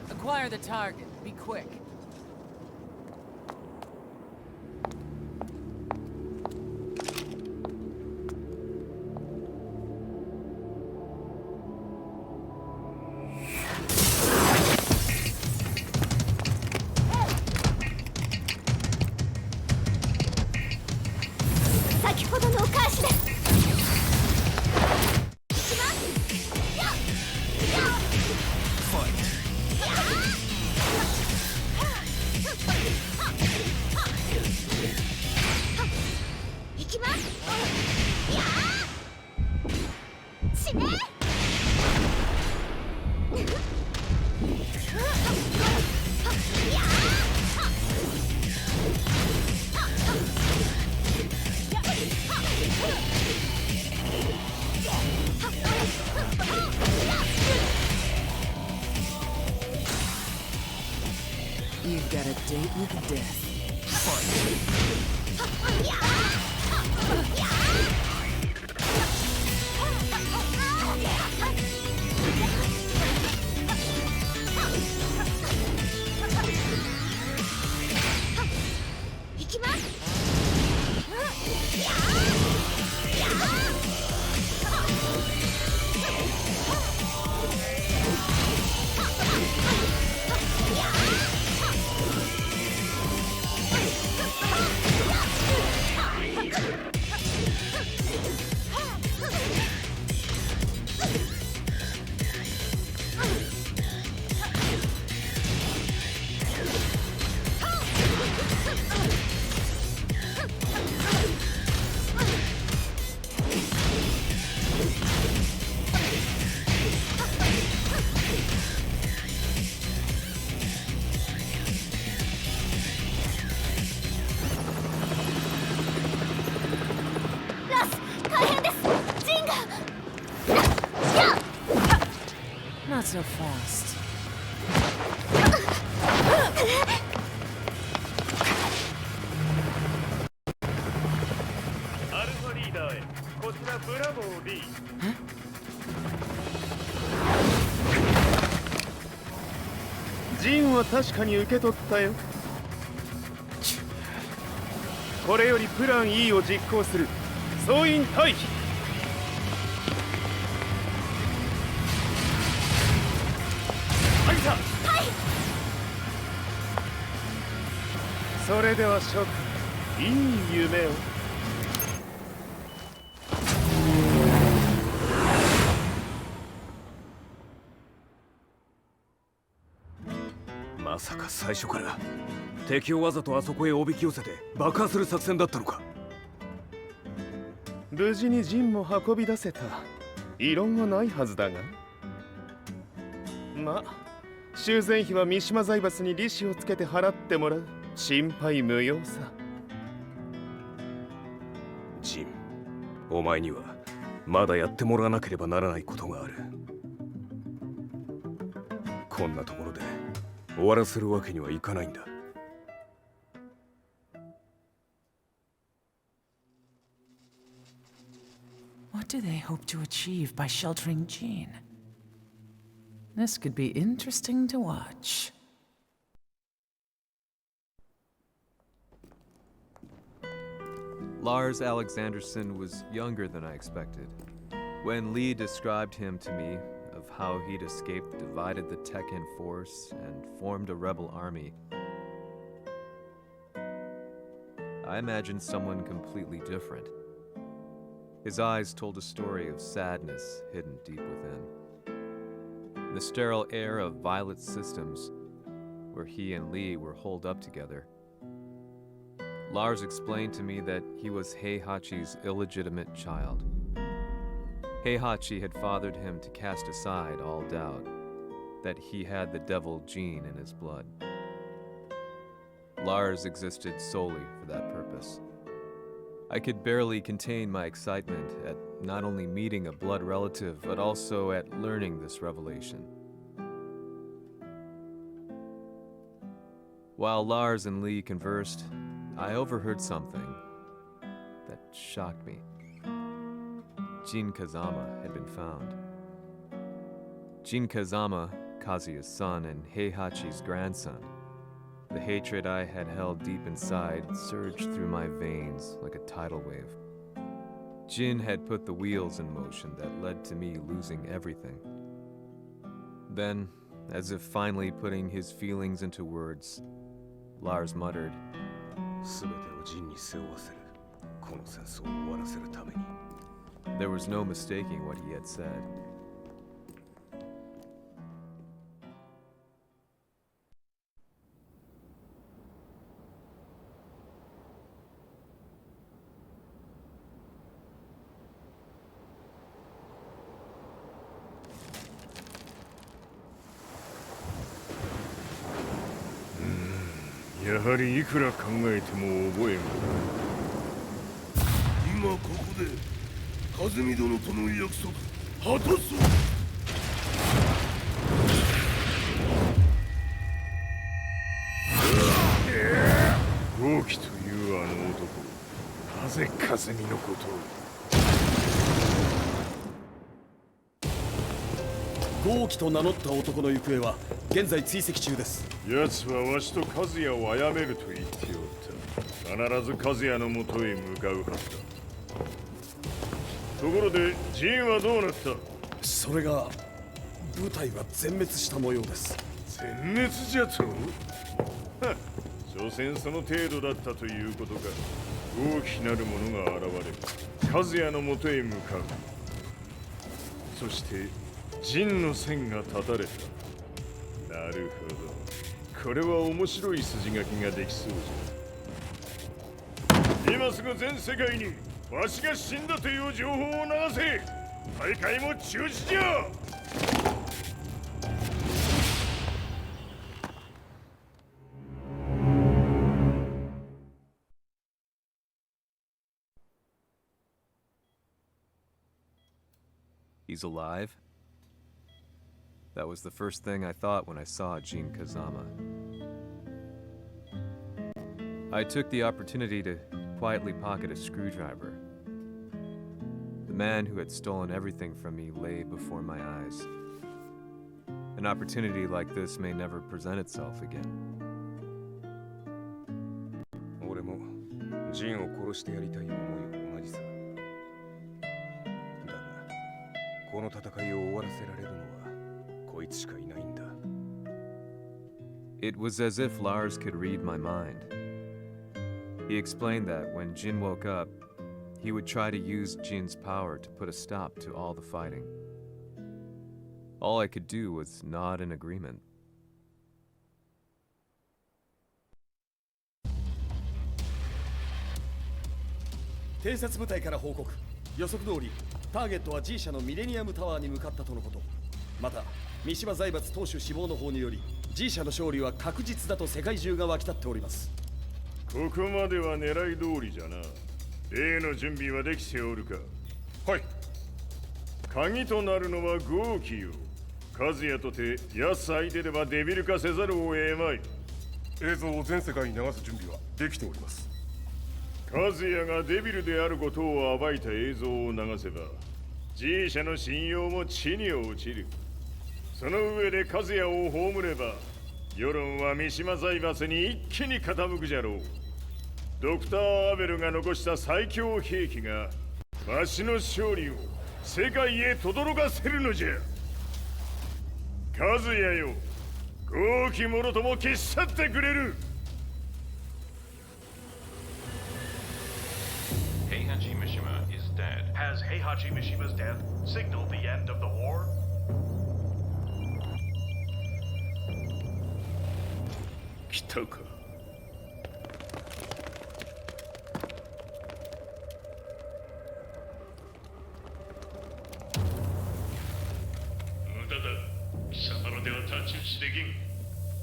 Acquire the target. Be quick. a date with death. 行きます。Not so fast. アルファリーダーへ。こちらブラボー D。ジンは確かに受け取ったよ。これよりプラン E を実行する。総員退避。それでは諸君、いい夢を。まさか最初から敵をわざとあそこへおびき寄せて爆破する作戦だったのか。無事にジンも運び出せた。異論はないはずだが。まあ修繕費は三島財閥に利子をつけて払ってもらう。心配無用さ。ジン、お前にはまだやってもらわなければならないことがある。こんなところで終わらせるわけにはいかないんだ。What do they hope to achieve by sheltering Jean? This could be interesting to watch. Lars Alexanderson was younger than I expected. When Lee described him to me, of how he'd escaped, divided the Tekken force, and formed a rebel army, I imagined someone completely different. His eyes told a story of sadness hidden deep within. In the sterile air of Violet's systems, where he and Lee were holed up together, Lars explained to me that he was Heihachi's illegitimate child. Heihachi had fathered him to cast aside all doubt that he had the devil gene in his blood. Lars existed solely for that purpose. I could barely contain my excitement at not only meeting a blood relative, but also at learning this revelation. While Lars and Lee conversed, I overheard something that shocked me. Jin Kazama had been found. Jin Kazama, Kazuya's son and Heihachi's grandson. The hatred I had held deep inside surged through my veins like a tidal wave. Jin had put the wheels in motion that led to me losing everything. Then, as if finally putting his feelings into words, Lars muttered, 全てをジンに背負わせる。この戦争を終わらせるために。 There was no mistaking what he had said. Hmm, やはりいくら考えても覚えがない。今ここで和美殿との約束果たそう。安住のことを。豪輝と名乗った男の行方は現在追跡中です。奴はわしと和也を殺めると言っておった。必ず和也のもとへ向かうはずだ。ところでジンはどうなった？それが部隊は全滅した模様です。全滅じゃと？所詮その程度だったということか。大きなる者が現れる。和也のもとへ向かう。そして陣の線が断たれた。なるほど。これは面白い筋書きができそうじゃ。今すぐ全世界にわしが死んだという情報を流せ。大会も中止じゃ。He's alive? That was the first thing I thought when I saw Jin Kazama. I took the opportunity to quietly pocket a screwdriver. The man who had stolen everything from me lay before my eyes. An opportunity like this may never present itself again. 俺もジンを殺してやりたい思いは同じさ。だが、この戦いを終わらせられるのはこいつしかいないんだ。It was as if Lars could read my mind. He explained that when Jin woke up, he would try to use Jin's power to put a stop to all the fighting. All I could do was nod in agreement. 偵察部隊から報告。予測通り、ターゲットは G 社のミレニアムタワーに向かったとのこと。また、三島財閥当主死亡の方により、G 社の勝利は確実だと世界中が沸き立っております。ここまでは狙い通りじゃな。例の準備はできておるか？はい。鍵となるのは豪輝よ。和也とて奴相手ではデビル化せざるを得まい。映像を全世界に流す準備はできております。和也がデビルであることを暴いた映像を流せば G 社の信用も地に落ちる。その上で和也を葬れば世論は三島財閥に一気に傾くじゃろう。ドクター・アベルが残した最強兵器がわしの勝利を世界へ轟かせるのじゃ。和也よ、豪輝者とも消し去ってくれる。Heihachi Mishima is dead. Has Heihachi Mishima's death signaled the end of the war? 来たか。無駄だ。貴様のでは太刀打ちできん。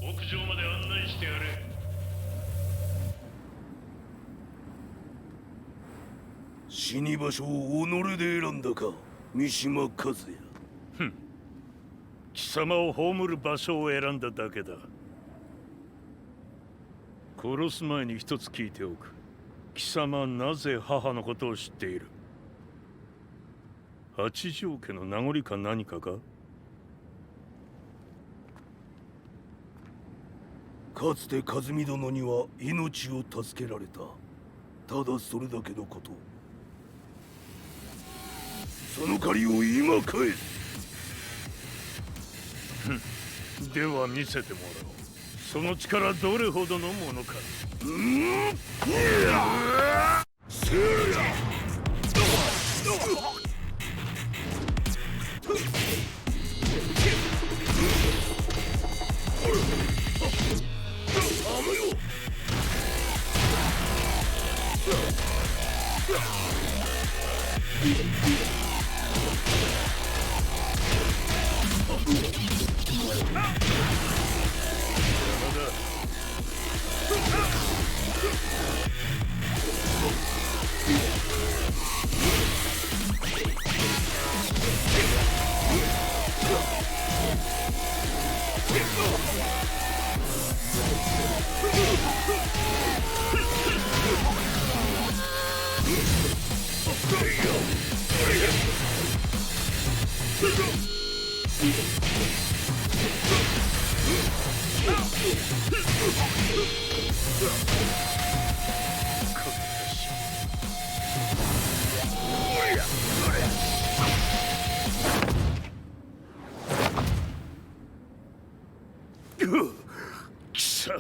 屋上まで案内してやれ。死に場所を己で選んだか、三島和也。貴様を葬る場所を選んだだけだ。殺す前に一つ聞いておく。貴様はなぜ母のことを知っている？八条家の名残か何かか？かつて和美殿には命を助けられた。ただそれだけのこと。その借りを今返す。では見せてもらおう。その力どれほどのものか。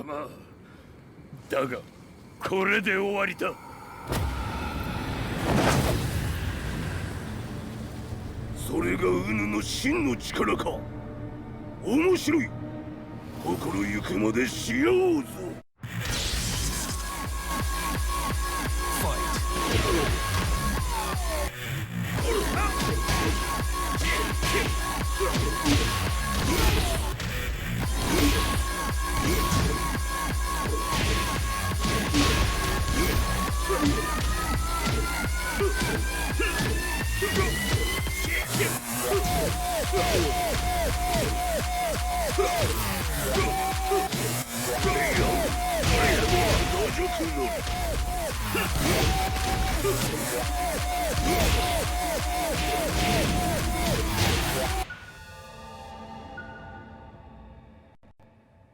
様だがこれで終わりだ。それがウヌの真の力か。面白い。心ゆくまでしようぞ。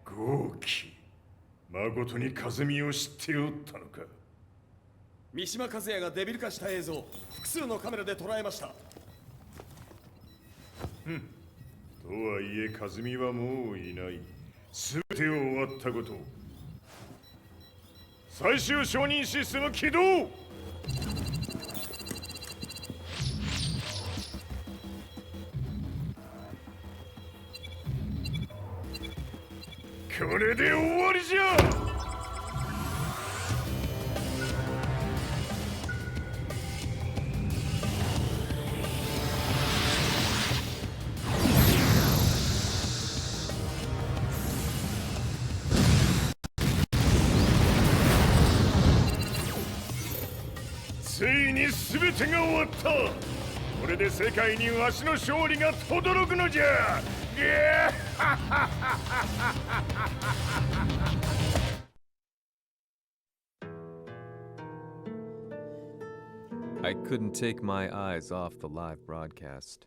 豪気、誠に風見を知っておったのか。三島和也がデビル化した映像、複数のカメラで捉えました。とはいえ風見はもういない。全てを終わったこと。最終承認システム起動。これで終わりじゃ。ついに全てが終わった。これで世界にわしの勝利が轟くのじゃ。I couldn't take my eyes off the live broadcast.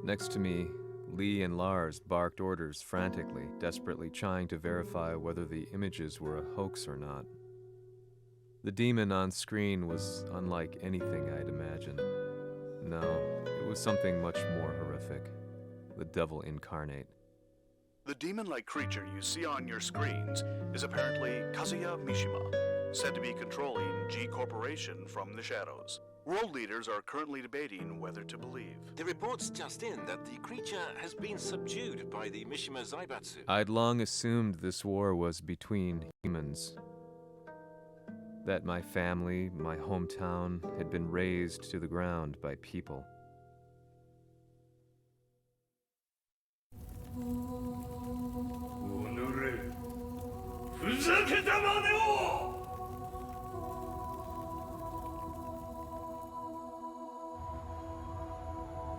Next to me, Lee and Lars barked orders frantically, desperately trying to verify whether the images were a hoax or not. The demon on screen was unlike anything I'd imagined. No, it was something much more horrific. The devil incarnate. The demon-like creature you see on your screens is apparently Kazuya Mishima, said to be controlling G Corporation from the shadows. World leaders are currently debating whether to believe. The reports just in that the creature has been subdued by the Mishima Zaibatsu. I'd long assumed this war was between humans. That my family, my hometown, had been razed to the ground by people.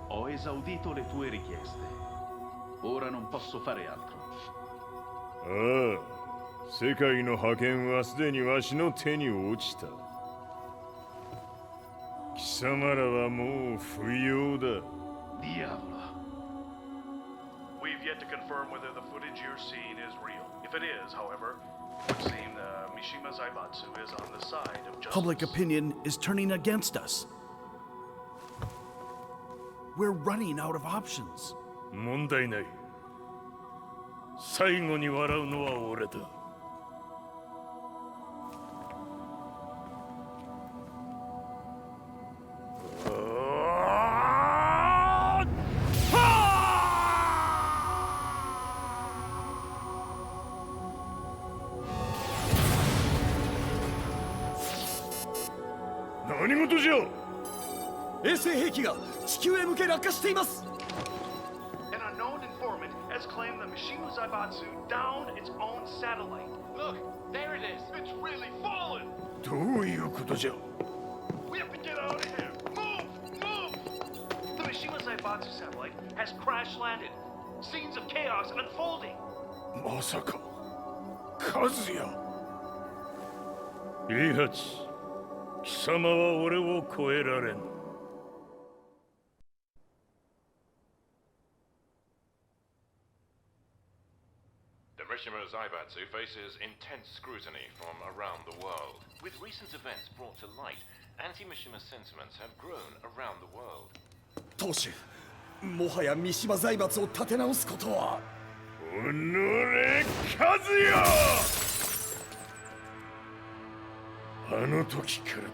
Ho esaudito le tue richieste. Ora non posso fare altro. 世界の覇権はすでにわしの手に落ちた。貴様らはもう不要だ。Diavolo. We've yet to confirm whether the footage you're seeing is real. If it is, however, it would seem Mishima Zaibatsu is on the side of justice. Public opinion is turning against us. We're running out of options. 問題ない。最後に笑うのは俺だ。何事じゃ。衛星兵器が地球へ向け落下しています。An unknown informant has claimed the Mishima Zaibatsu downed its own satellite. Look, there it is. It's really fallen. どういうことじゃ。We have to get out of here. Move, move. The Mishima Zaibatsu satellite has crash landed. Scenes of chaos unfolding. まさか、和也。イハチ、貴様は俺を超えられん。The Mishima Zaibatsu faces intense scrutiny from around the world. With recent events brought to light, anti-Mishima sentiments have grown around the world. 当主、もはや三島財閥を立て直すことは。おのれ和也、あの時からだ。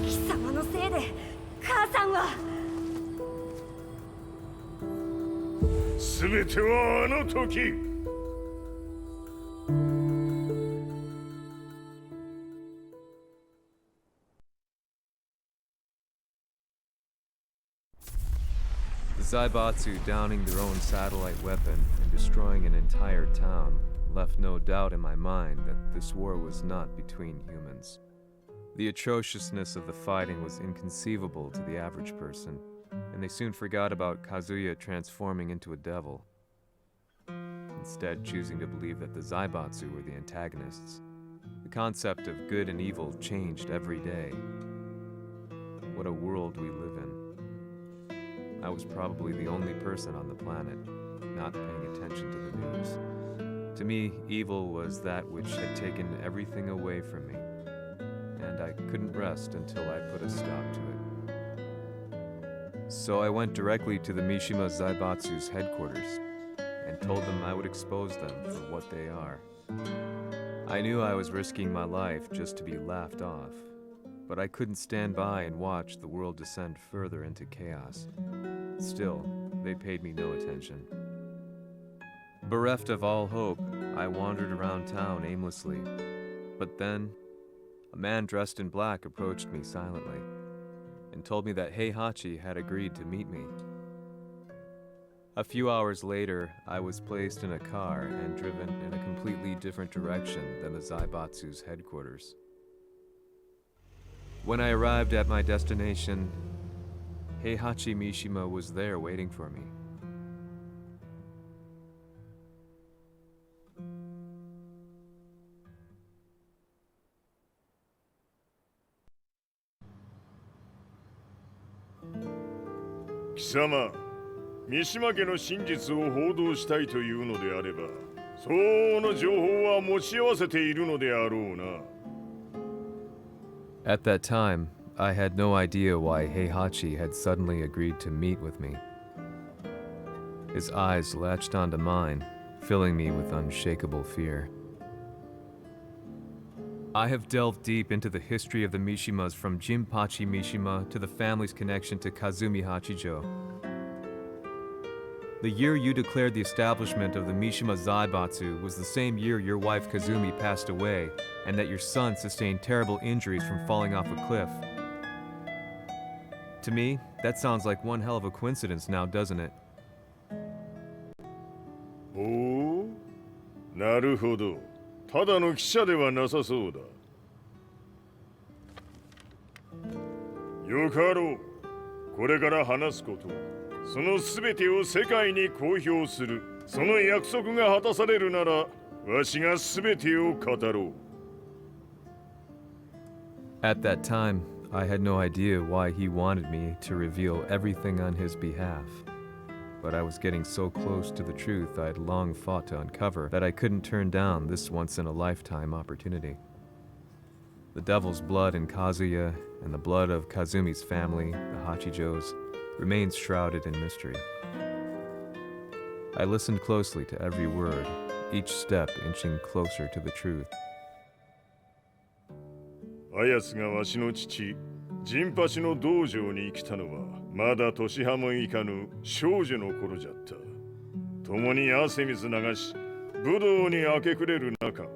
貴様のせいで母さんは。全てはあの時。The Zaibatsu downing their own satellite weapon and destroying an entire town left no doubt in my mind that this war was not between humans. The atrociousness of the fighting was inconceivable to the average person, and they soon forgot about Kazuya transforming into a devil, instead choosing to believe that the Zaibatsu were the antagonists. The concept of good and evil changed every day. What a world we live in. I was probably the only person on the planet not paying attention to the news. To me, evil was that which had taken everything away from me, and I couldn't rest until I put a stop to it. So I went directly to the Mishima Zaibatsu's headquarters and told them I would expose them for what they are. I knew I was risking my life just to be laughed off, but I couldn't stand by and watch the world descend further into chaos. Still, they paid me no attention. Bereft of all hope, I wandered around town aimlessly. But then, a man dressed in black approached me silently and told me that Heihachi had agreed to meet me. A few hours later, I was placed in a car and driven in a completely different direction than the Zaibatsu's headquarters. When I arrived at my destination, Heihachi Mishima was there waiting for me. Kisama, 三島家の真実を報道したいというのであれば、相応の情報は持ち合わせているのであろうな。At that time, I had no idea why Heihachi had suddenly agreed to meet with me. His eyes latched onto mine, filling me with unshakable fear. I have delved deep into the history of the Mishimas from Jinpachi Mishima to the family's connection to Kazumi Hachijo. The year you declared the establishment of the Mishima Zaibatsu was the same year your wife Kazumi passed away, and that your son sustained terrible injuries from falling off a cliff. To me, that sounds like one hell of a coincidence now, doesn't it? おお、なるほど。ただの記者ではなさそうだ。よかろう。これから話すこと、そのすべてを世界に公表する。その約束が果たされるなら、わしがすべてを語ろう。At that time, I had no idea why he wanted me to reveal everything on his behalf. But I was getting so close to the truth I'd long fought to uncover that I couldn't turn down this once-in-a-lifetime opportunity. The devil's blood in Kazuya and the blood of Kazumi's family, the Hachijos, remains shrouded in mystery. I listened closely to every word, each step inching closer to the truth. あやつがわしの父、陣八の道場に来たのは、まだ年端もいかぬ少女の頃じゃった。共に汗水流し、武道に明け暮れる中、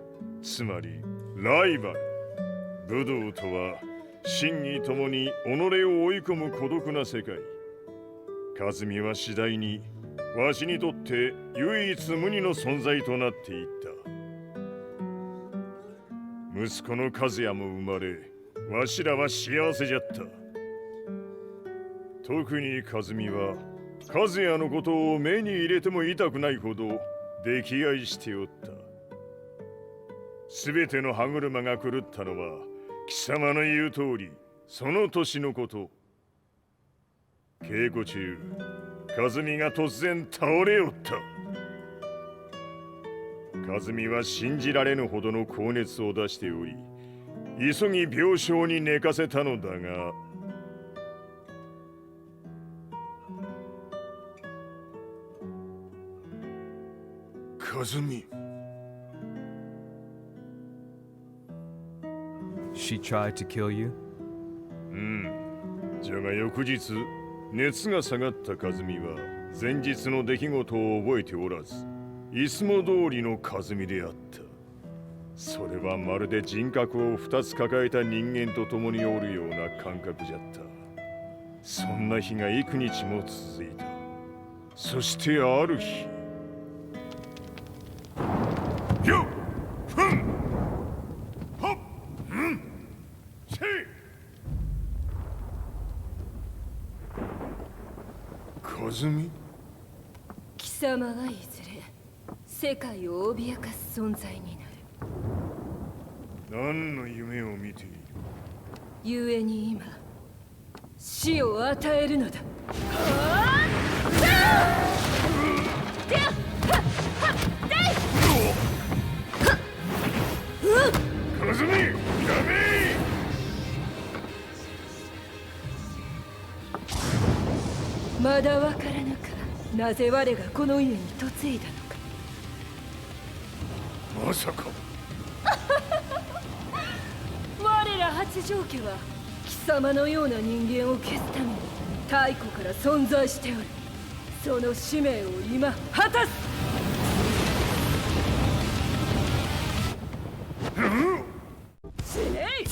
つまりライバル。武道とは、真偽ともに己を追い込む孤独な世界。和美は次第に、わしにとって唯一無二の存在となっていった。息子の和也も生まれ、わしらは幸せじゃった。特に和美は、和也のことを目に入れても痛くないほど溺愛しておった。すべての歯車が狂ったのは、貴様の言う通り、その年のこと。稽古中、和美が突然倒れおった。和美は信じられぬほどの高熱を出しており、急ぎ病床に寝かせたのだが、和美 She tried to kill you? じゃが翌日熱が下がった和美は前日の出来事を覚えておらずいつも通りの和美であった。それはまるで人格を2つ抱えた人間と共におるような感覚じゃった。そんな日が幾日も続いた。そしてある日よっふんはっうんせい和美貴様はいずれ世界を脅かす存在になる。何の夢を見ている？故に今死を与えるのだ。和美、やめ！まだわからぬか。なぜ我がこの家に嫁いだのか。まさか我ら八丈家は貴様のような人間を消すために太古から存在しておる。その使命を今果たす。死ねい！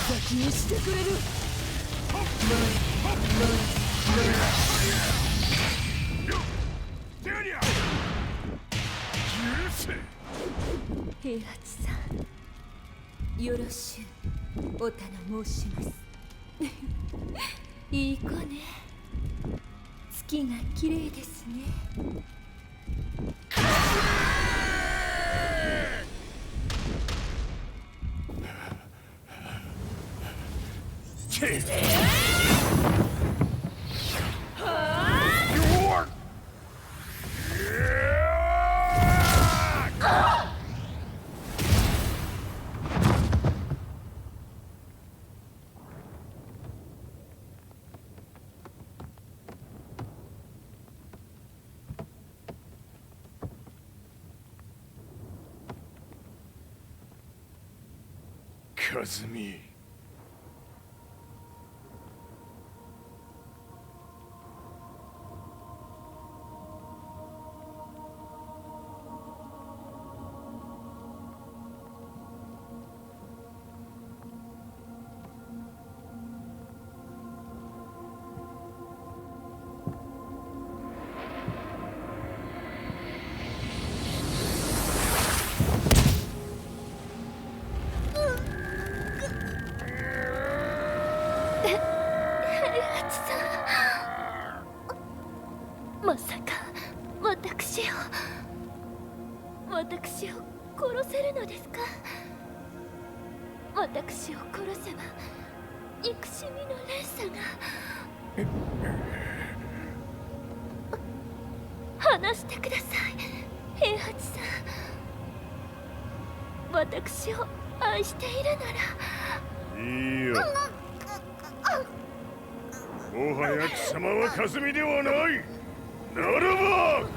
先にしてくれる。平八さん、よろしゅうお頼申しますいい子ね。月が綺麗ですね。和美まさか私を殺せるのですか？私を殺せば憎しみの連鎖が。話してください、平八さん。私を愛しているなら。いいよ。もはや貴様は和美ではない。ならば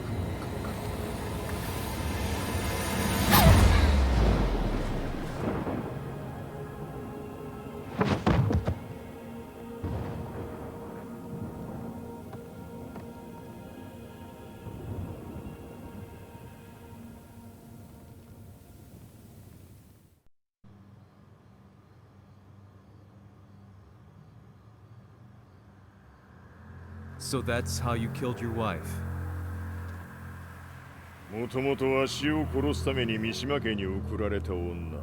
So that's how you killed your wife. もともとわしを殺すために三島家に送られた女。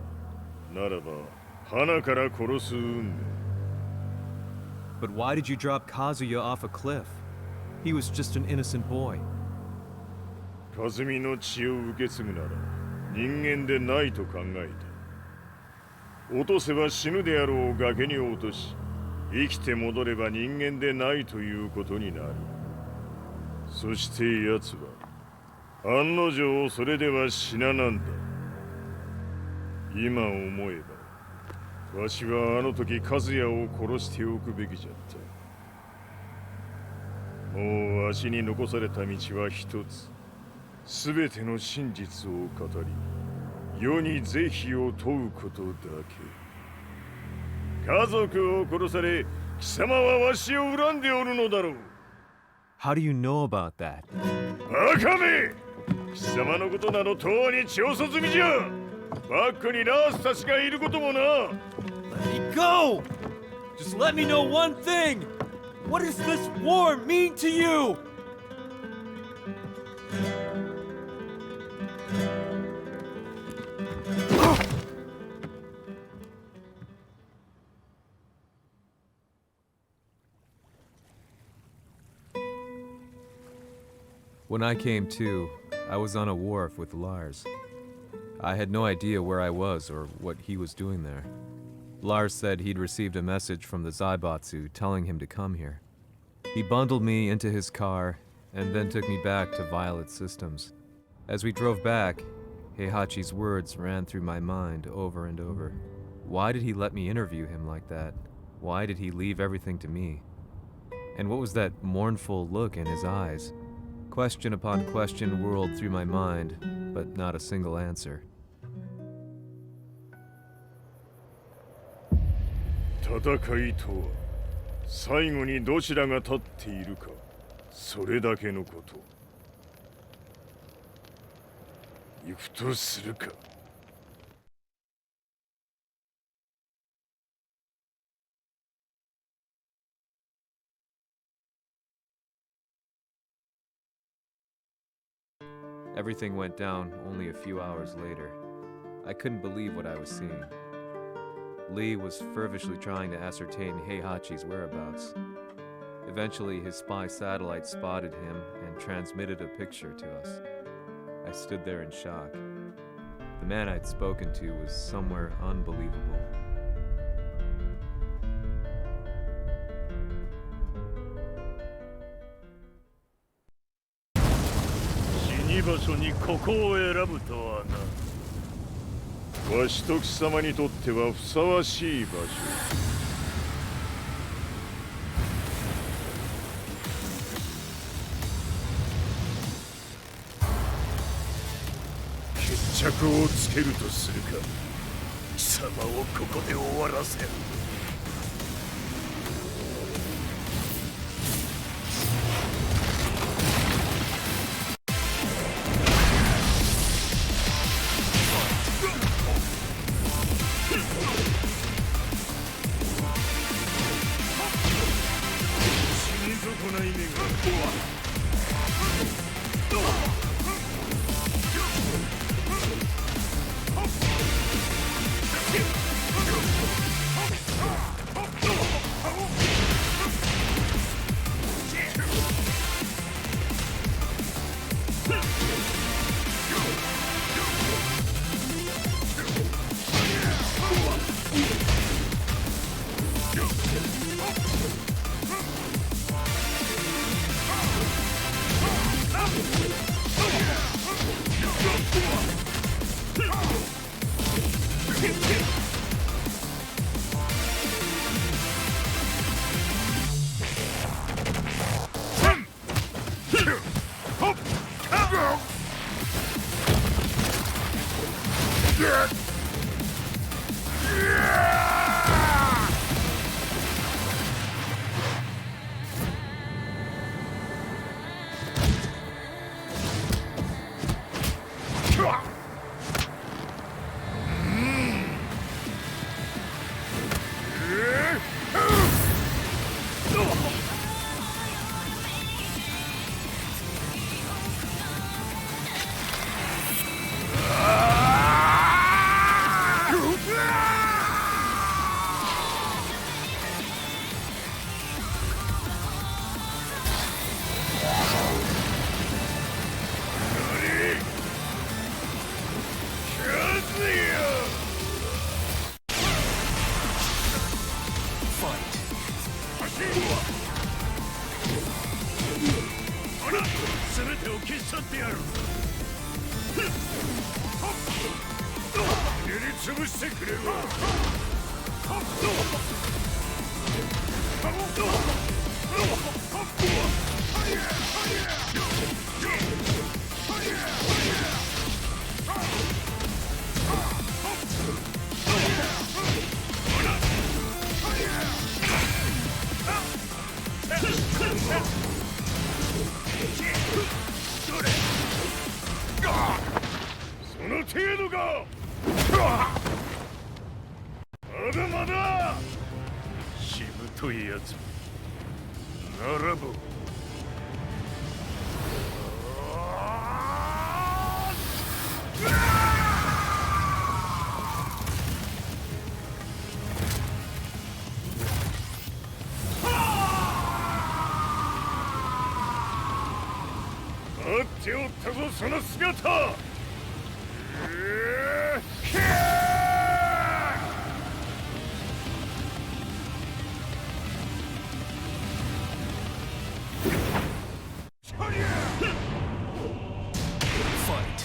ならば、花から殺す運命。But why did you drop Kazuya off a cliff? He was just an innocent boy. 和美の血を受け継ぐなら人間でないと考えた。落とせば死ぬであろう崖に落とし、生きて戻れば人間でないということになる。そして奴は案の定それでは死ななんだ。今思えばわしはあの時和也を殺しておくべきじゃった。もうわしに残された道は一つ。すべての真実を語り、世に是非を問うことだけ。家族を殺され、貴様はわしを恨んでおるのだろう。How do you know about that? バカめ！貴様のことなどとうに調査済みじゃ。バックにラースたちがいることもな。Let me go! Just let me know one thing! What does this war mean to you? When I came to, I was on a wharf with Lars. I had no idea where I was or what he was doing there. Lars said he'd received a message from the Zaibatsu telling him to come here. He bundled me into his car and then took me back to Violet Systems. As we drove back, Heihachi's words ran through my mind over and over. Why did he let me interview him like that? Why did he leave everything to me? And what was that mournful look in his eyes? Question upon question whirled through my mind, but not a single answer. 戦いとは最後にどちらが立っているか、それだけのこと。行くとするか。Everything went down only a few hours later. I couldn't believe what I was seeing. Lee was feverishly trying to ascertain Heihachi's whereabouts. Eventually, his spy satellite spotted him and transmitted a picture to us. I stood there in shock. The man I'd spoken to was somewhere unbelievable. Shinibaso わしと貴様にとってはふさわしい場所。決着をつけるとするか。貴様をここで終わらせる。ほら全てを消し去ってやる。塗りつぶしてくれるわ。その程度か。まだまだしぶといやつならば待っておったぞその姿。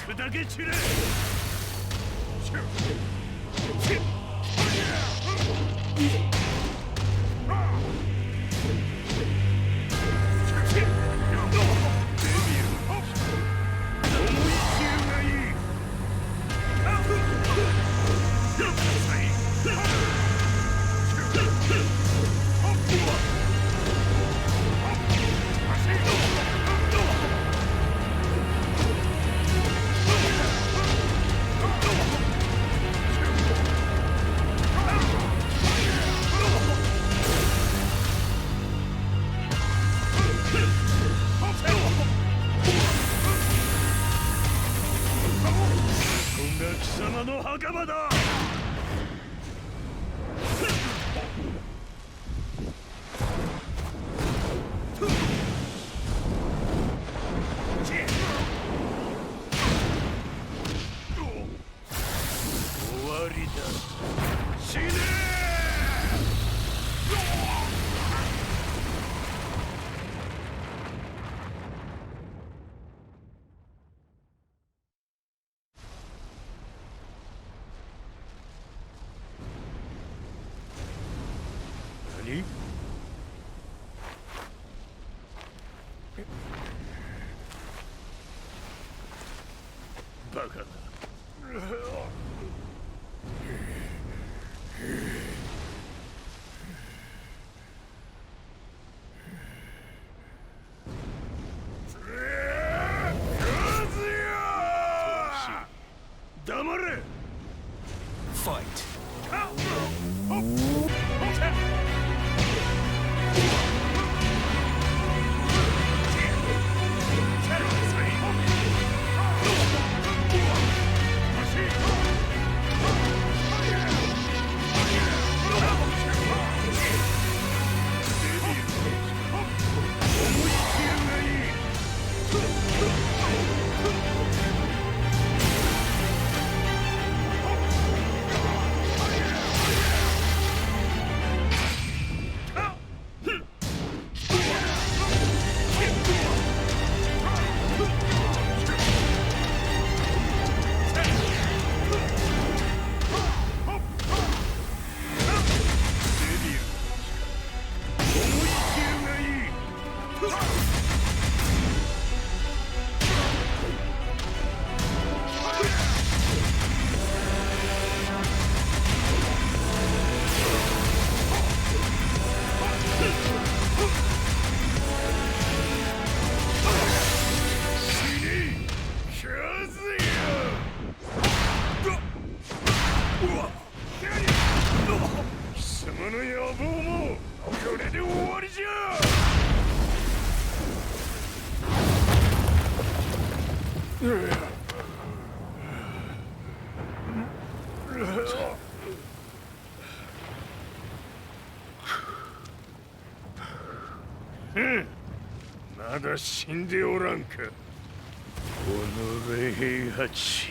砕け散れ。貴様の墓場だ。終わりだ。死ね何？バカだ。黙れ。ファイト。貴様の野望もこれで終わりじゃ。まだ死んでおらんか。おのれ平八。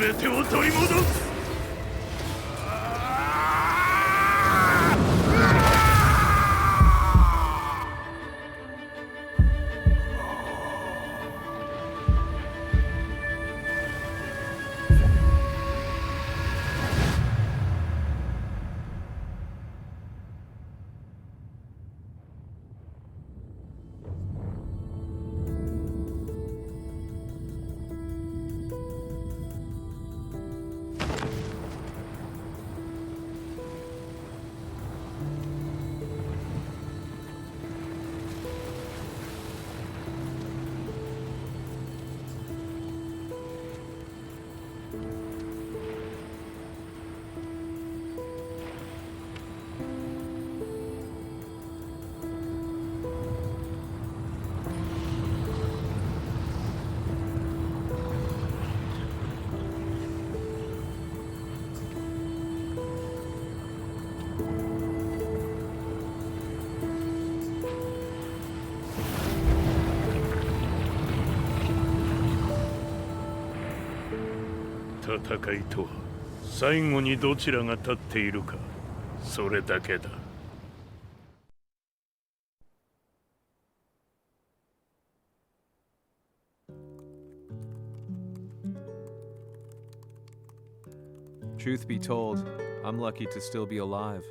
全てを取り戻す。戦いとは最後にどちらが立っているか、それだけだ。Truth be told, I'm lucky to still be alive.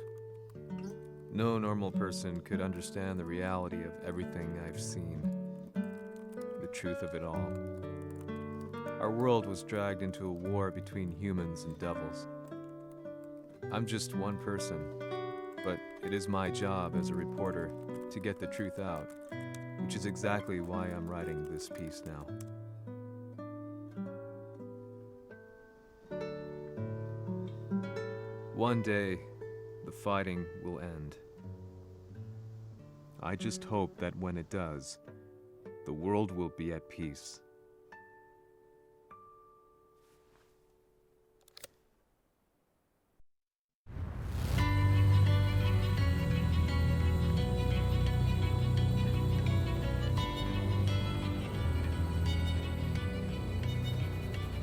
No normal person could understand the reality of everything I've seen, the truth of it all. Our world was dragged into a war between humans and devils. I'm just one person, but it is my job as a reporter to get the truth out, which is exactly why I'm writing this piece now. One day, the fighting will end. I just hope that when it does, the world will be at peace.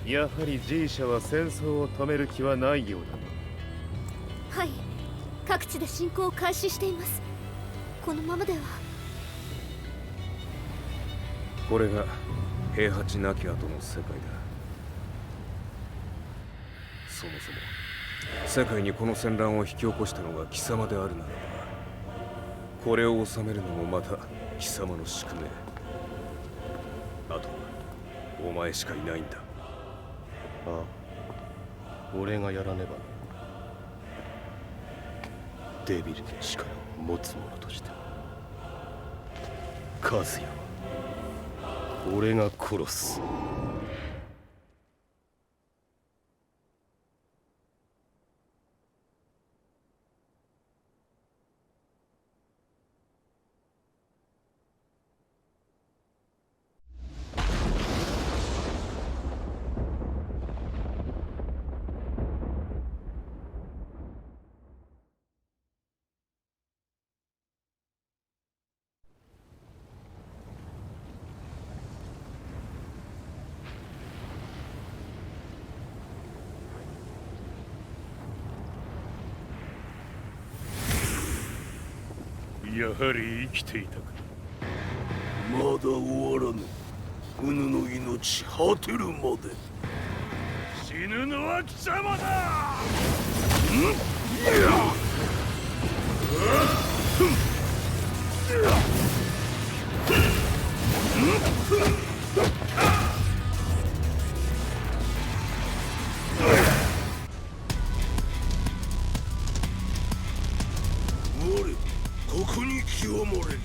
Yaはり G 社は戦争を止める気はないようだな。はい、各地で侵攻を開始しています。このままでは。これが平八なき後の世界だ。そもそも世界にこの戦乱を引き起こしたのが貴様であるならば、これを収めるのもまた貴様の宿命。あとはお前しかいないんだ。ああ、俺がやらねば。デビルの力を持つ者として和也は俺が殺す。やはり生きていたか。まだ終わらぬ。うぬの命果てるまで。死ぬのは貴様だ。我ここに極まれり。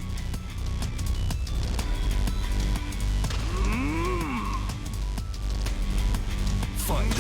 ファイナル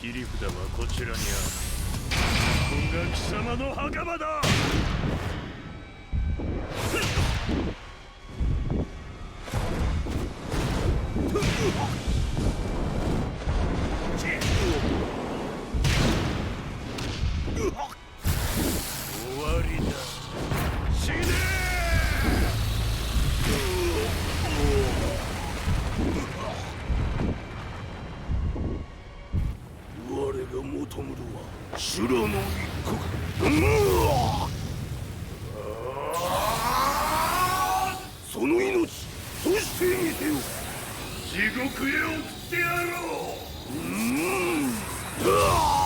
切り札はこちらにある。ここが貴様の墓場だ。終わりだ。死ね我が求むるは修羅の一刻。その命そしてみせよ。地獄へ送ってやろう。